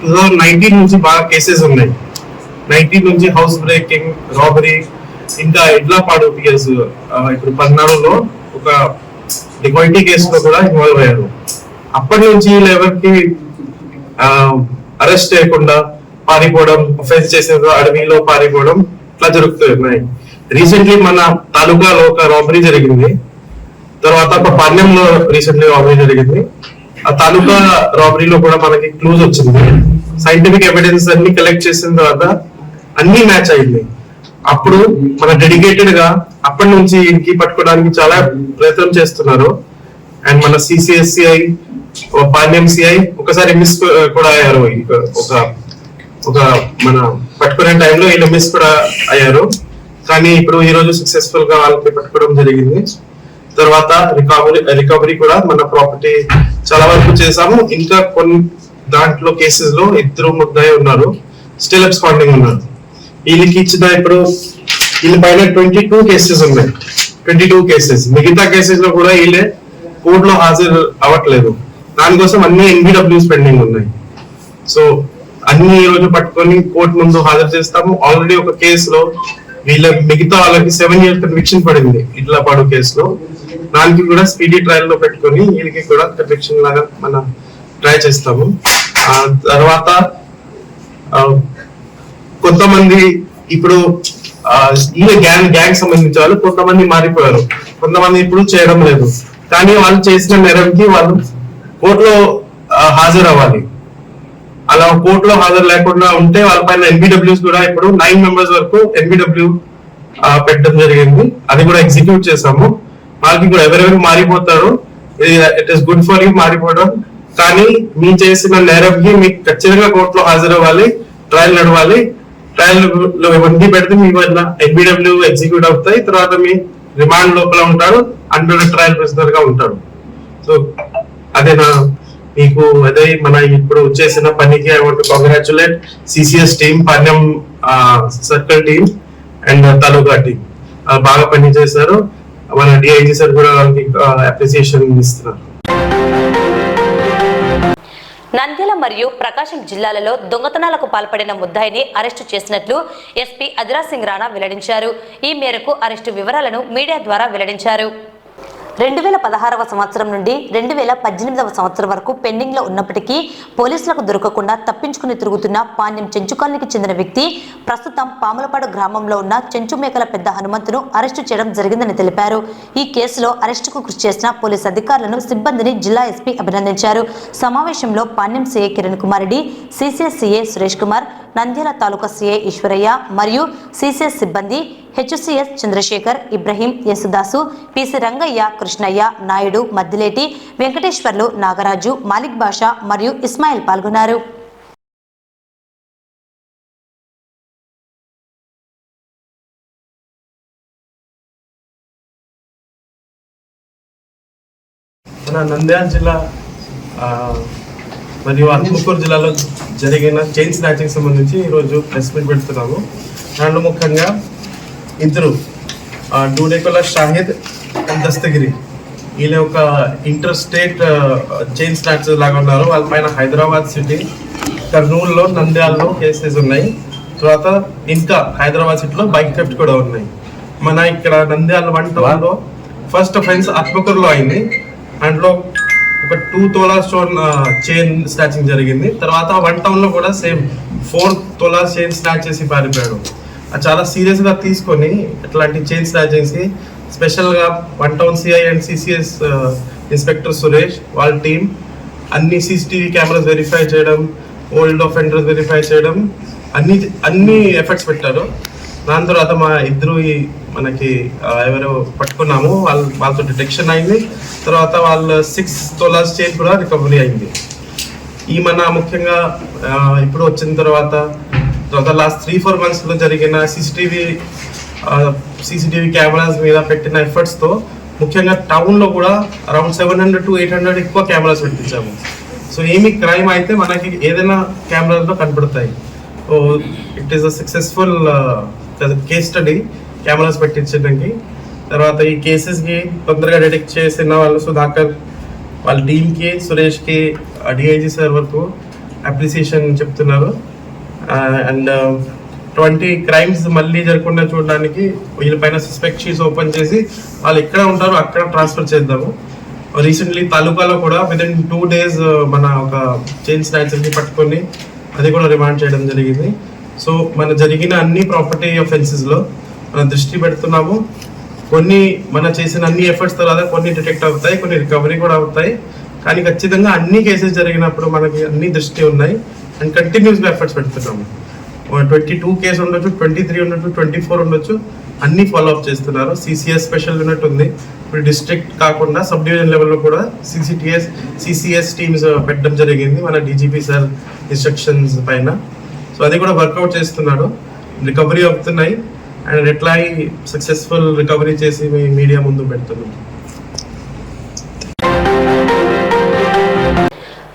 2019 నుంచి బాగా కేసెస్ ఉన్నాయి. 19 నుంచి హౌస్ బ్రేకింగ్, రాబరీ, ఇంకా ఎడ్లపాడు పిఎస్ ఇప్పుడు 16లో ఒక డెకాయిటీ కేసులో కూడా ఇన్వాల్వ్ అయ్యారు. అప్పటి నుంచి ఎవరికి అరెస్ట్ చేయకుండా పారిపోవడం, అఫెన్స్ చేసిన అడవిలో పారిపోవడం ఇట్లా జరుగుతున్నాయి. రీసెంట్లీ మన తాలూకాలో ఒక రాబరీ జరిగింది, తర్వాత ఒక పార్న్యంలో రీసెంట్లీ రాబరీ జరిగింది. ఆ తాలూకా రాబరీలో కూడా మనకి క్లూజ్ వచ్చింది. సైంటిఫిక్ ఎవిడెన్స్ అన్ని కలెక్ట్ చేసిన తర్వాత అన్ని మ్యాచ్ అయింది. అప్పుడు మన డెడికేటెడ్ గా అప్పటి నుంచి ఇంటికి పట్టుకోవడానికి చాలా ప్రయత్నం చేస్తున్నారు. అండ్ మన సిసిఎస్సిఐ, పార్న్యం సిఐ ఒకసారి మిస్ కూడా అయ్యారు. ఒక మన పట్టుకునే టైంలో వీళ్ళు మిస్ కూడా అయ్యారు. కానీ ఇప్పుడు ఈ రోజు సక్సెస్ఫుల్ గా వాళ్ళకి పట్టుకోవడం జరిగింది. తర్వాత రికవరీ కూడా మన ప్రాపర్టీ చాలా వరకు చేసాము. ఇంకా కొన్ని దాంట్లో కేసెస్ లో 2 ముద్దాయి ఉన్నారు, స్టిల్ అబ్స్కాండింగ్ ఉన్నారు. వీళ్ళకి ఇచ్చిన ఇప్పుడు వీళ్ళ పైన 22 కేసెస్ ఉన్నాయి. 22 కేసెస్. మిగతా కేసెస్ లో కూడా వీళ్ళే కోర్టు లో హాజరు అవ్వట్లేదు. దానికోసం అన్ని ఎన్బిడబ్ల్యూస్ పెండింగ్ ఉన్నాయి. సో అన్ని ఈ రోజు పట్టుకొని కోర్టు ముందు హాజరు చేస్తాము. ఆల్రెడీ ఒక కేసులో వీళ్ళ మిగతా వాళ్ళకి 7 years కన్విక్షన్ పడింది ఇడ్లపాడు కేసులో. దానికి కూడా స్పీడీ ట్రయల్ లో పెట్టుకొని వీళ్ళకి కూడా కన్విక్షన్ లాగా మనం ట్రై చేస్తాము. తర్వాత కొంతమంది ఇప్పుడు ఈ గ్యాంగ్ సంబంధించిన వాళ్ళు కొంతమంది మారిపోయారు, కొంతమంది ఇప్పుడు చేయడం లేదు. కానీ వాళ్ళు చేసిన నేరంకి వాళ్ళు కోర్టులో హాజరు అవ్వాలి. అలా కోర్టులో హాజరు లేకుండా ఉంటే వాళ్ళ పైన ఎన్బిడబ్ల్యూస్ కూడా ఇప్పుడు 9 members వరకు ఎన్బిడబ్ల్యూ పెట్టడం జరిగింది. అది కూడా ఎగ్జిక్యూట్ చేసాము. వాళ్ళకి కూడా ఎవరెవరు మారిపోతారు, it is good for you మారిపోవడం. కానీ మీ చేసిన నేరంకి మీకు ఖచ్చితంగా కోర్టులో హాజరు అవ్వాలి, ట్రయల్ నడవాలి. ట్రయల్ లో ఇవన్నీ పెడితే మీ వల్ల ఎన్బిడబ్ల్యూ ఎగ్జిక్యూట్ అవుతాయి. తర్వాత మీ రిమాండ్ లోపల ఉంటారు, అండర్ ట్రయల్ ప్రిజనర్ గా ఉంటారు. సో అదే మీకు అదే మన ఇప్పుడు చేసిన పనికి I want to congratulate CCS team, Panyam circle team and taluka team. బాగా పని చేశారు. మన డిఐజీ సార్ కూడా వాళ్ళకి అప్రిసియేషన్ ఇస్తున్నారు. నంద్యాల మరియు ప్రకాశం జిల్లాలలో దొంగతనాలకు పాల్పడిన ముద్దాయిని అరెస్టు చేసినట్లు ఎస్పీ అదిరా సింగ్ రాణా వెల్లడించారు. ఈ మేరకు అరెస్టు వివరాలను మీడియా ద్వారా వెల్లడించారు. 2016వ సంవత్సరం నుండి 2018వ సంవత్సరం వరకు పెండింగ్ లో ఉన్నప్పటికీ పోలీసులకు దొరకకుండా తప్పించుకుని తిరుగుతున్న పాణ్యం చెంచు కాలనీకి చెందిన వ్యక్తి ప్రస్తుతం పాములపాడు గ్రామంలో ఉన్న చెంచు మేకల పెద్ద హనుమంతును అరెస్టు చేయడం జరిగిందని తెలిపారు. ఈ కేసులో అరెస్టుకు కృషి చేసిన పోలీసు అధికారులను, సిబ్బందిని జిల్లా ఎస్పీ అభినందించారు. సమావేశంలో Panyam CI Kiran Kumar Reddy, CCS CI Suresh Kumar, Nandyal taluka CI Eswaraiah మరియు సిసిఎస్ సిబ్బంది, హెచ్సిఎస్ చంద్రశేఖర్, ఇబ్రహీం, యేసుదాసు, పిసి రంగయ్య, కృష్ణయ్య, నాయుడు, మద్దిలేటి, వెంకటేశ్వర్లు, నాగరాజు, మాలిక్ బాషా మరియు ఇస్మాయిల్ పాల్గొన్నారు. మన నంద్యాల జిల్లా మరియు ఆత్మకూరు జిల్లాలో జరిగిన చైన్ స్నాచింగ్ సంబంధించి ఈరోజు ప్రెస్ మీట్ పెడుతున్నాము. దాంట్లో ముఖ్యంగా ఇద్దరు డూడేకోలా షాహిద్ అండ్ దస్తగిరి వీళ్ళ ఒక ఇంటర్ స్టేట్ చైన్ స్నాచర్స్ లాగా ఉన్నారు. వాళ్ళ పైన హైదరాబాద్ సిటీ, కర్నూలులో, నంద్యాలలో కేసెస్ ఉన్నాయి. తర్వాత ఇంకా హైదరాబాద్ సిటీలో బైక్ థెఫ్ట్ కూడా ఉన్నాయి. మన ఇక్కడ నంద్యాల 1 టౌన్లో ఫస్ట్ అఫెన్స్ ఆత్మకూరులో అయింది. దాంట్లో ఒక 2 తోలా స్టోన్ చైన్ స్నాచింగ్ జరిగింది. తర్వాత 1 టౌన్లో కూడా సేమ్ 4 తోలా చైన్ స్నాచ్ చేసి పారిపోయాడు. అది చాలా సీరియస్గా తీసుకొని ఇట్లాంటి చైన్ స్నాచింగ్స్కి స్పెషల్గా 1 town CI and CCS inspector Suresh వాళ్ళ టీం అన్ని సీసీటీవీ కెమెరాస్ వెరిఫై చేయడం, ఓల్డ్ అఫెండర్స్ వెరిఫై చేయడం, అన్ని ఎఫర్ట్స్ పెట్టారు. దాని తర్వాత మా ఇద్దరు మనకి ఎవరో పట్టుకున్నాము, వాళ్ళతో డిటెక్షన్ అయింది. తర్వాత వాళ్ళు 6 తోలాస్ చైన్ కూడా రికవరీ అయింది. ఈ మన ముఖ్యంగా ఇప్పుడు వచ్చిన తర్వాత లాస్ట్ 3-4 మంత్స్లో జరిగిన సీసీటీవీ కెమెరాస్ మీద పెట్టిన ఎఫర్ట్స్తో ముఖ్యంగా టౌన్లో కూడా అరౌండ్ 700 to 800 ఎక్కువ కెమెరాస్ పెట్టించాము. సో ఏమి క్రైమ్ అయితే మనకి ఏదైనా కెమెరాలో కనపడతాయి. So it is a successful case study cameras పెట్టించడానికి. తర్వాత ఈ కేసెస్కి తొందరగా డిటెక్ట్ చేసిన వాళ్ళు సుధాకర్ వాళ్ళ టీంకి, సురేష్కి, డిఐజీ సార్ వరకు అప్రిసియేషన్ చెప్తున్నారు. అండ్ 20 క్రైమ్స్ మళ్ళీ జరగకుండా చూడడానికి వీళ్ళపైన సస్పెక్ట్ షీట్స్ ఓపెన్ చేసి వాళ్ళు ఎక్కడ ఉంటారో అక్కడ ట్రాన్స్ఫర్ చేద్దాము. రీసెంట్లీ తాలూకాలో కూడా విదిన్ 2 days మన ఒక చైన్ స్నాచర్ని పట్టుకొని అది కూడా రిమాండ్ చేయడం జరిగింది. సో మన జరిగిన అన్ని ప్రాపర్టీ అఫెన్సెస్లో మనం దృష్టి పెడుతున్నాము. కొన్ని మన చేసిన అన్ని ఎఫర్ట్స్ తర్వాత కొన్ని డిటెక్ట్ అవుతాయి, కొన్ని రికవరీ కూడా అవుతాయి. కానీ ఖచ్చితంగా అన్ని కేసెస్ జరిగినప్పుడు మనకి అన్ని దృష్టి ఉన్నాయి అండ్ కంటిన్యూస్గా ఎఫర్ట్స్ పెడుతున్నాము. 22 కేసు ఉండొచ్చు, 23 ఉండొచ్చు, 24 ఉండొచ్చు, అన్ని ఫాలో అప్ చేస్తున్నారు. సిసిఎస్ స్పెషల్ యూనిట్ ఉంది. ఇప్పుడు డిస్ట్రిక్ట్ కాకుండా సబ్ డివిజన్ లెవెల్లో కూడా సిసిఎస్ టీమ్స్ పెట్టడం జరిగింది మన డీజీపీ సార్ ఇన్స్ట్రక్షన్స్ పైన. సో అది కూడా వర్కౌట్ చేస్తున్నాడు. రికవరీ అవుతున్నాయి అండ్ ఎట్లా సక్సెస్ఫుల్ రికవరీ చేసి మీ మీడియా ముందు పెడుతున్నాం.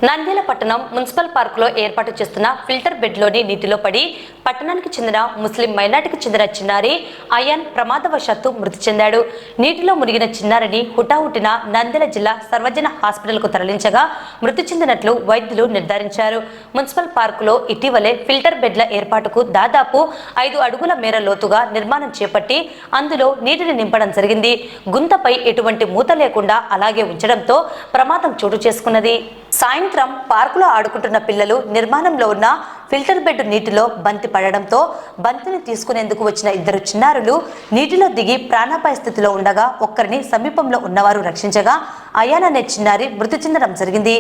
నంద్యాల పట్టణం మున్సిపల్ పార్కులో ఏర్పాటు చేస్తున్న ఫిల్టర్ బెడ్లోని నీటిలో పడి పట్టణానికి చెందిన ముస్లిం మైనార్టీకి చెందిన చిన్నారి అయాన్ ప్రమాదవశాత్తు మృతి చెందాడు. నీటిలో మునిగిన చిన్నారిని హుటాహుటిన నంద్యాల జిల్లా సర్వజన హాస్పిటల్కు తరలించగా మృతి చెందినట్లు వైద్యులు నిర్ధారించారు. మున్సిపల్ పార్కులో ఇటీవలే ఫిల్టర్ బెడ్ల ఏర్పాటుకు దాదాపు 5 అడుగుల మేర లోతుగా నిర్మాణం చేపట్టి అందులో నీటిని నింపడం జరిగింది. గుంతపై ఎటువంటి మూత లేకుండా అలాగే ఉంచడంతో ప్రమాదం చోటు చేసుకున్నది. సాయంత్రం పార్కులో ఆడుకుంటున్న పిల్లలు నిర్మాణంలో ఉన్న ఫిల్టర్ బెడ్ నీటిలో బంతి పడడంతో బంతిని తీసుకునేందుకు వచ్చిన 2 చిన్నారులు నీటిలో దిగి ప్రాణాపాయ స్థితిలో ఉండగా ఒక్కరిని సమీపంలో ఉన్నవారు రక్షించగా అయాన్ అనే చిన్నారి మృతి చెందడం జరిగింది.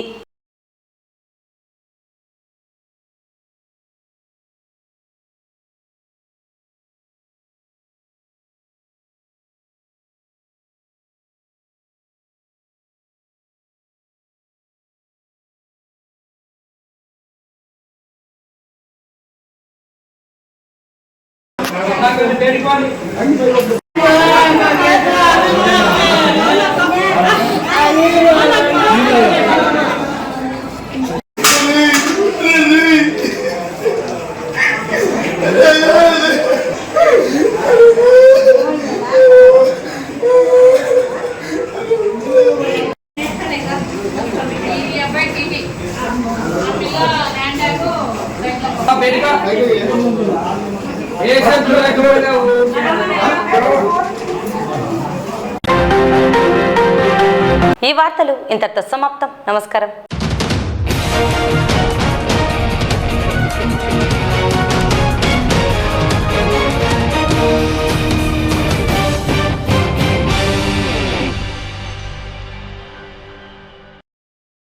ఈ వార్తలు ఇంతటితో సమాప్తం. నమస్కారం.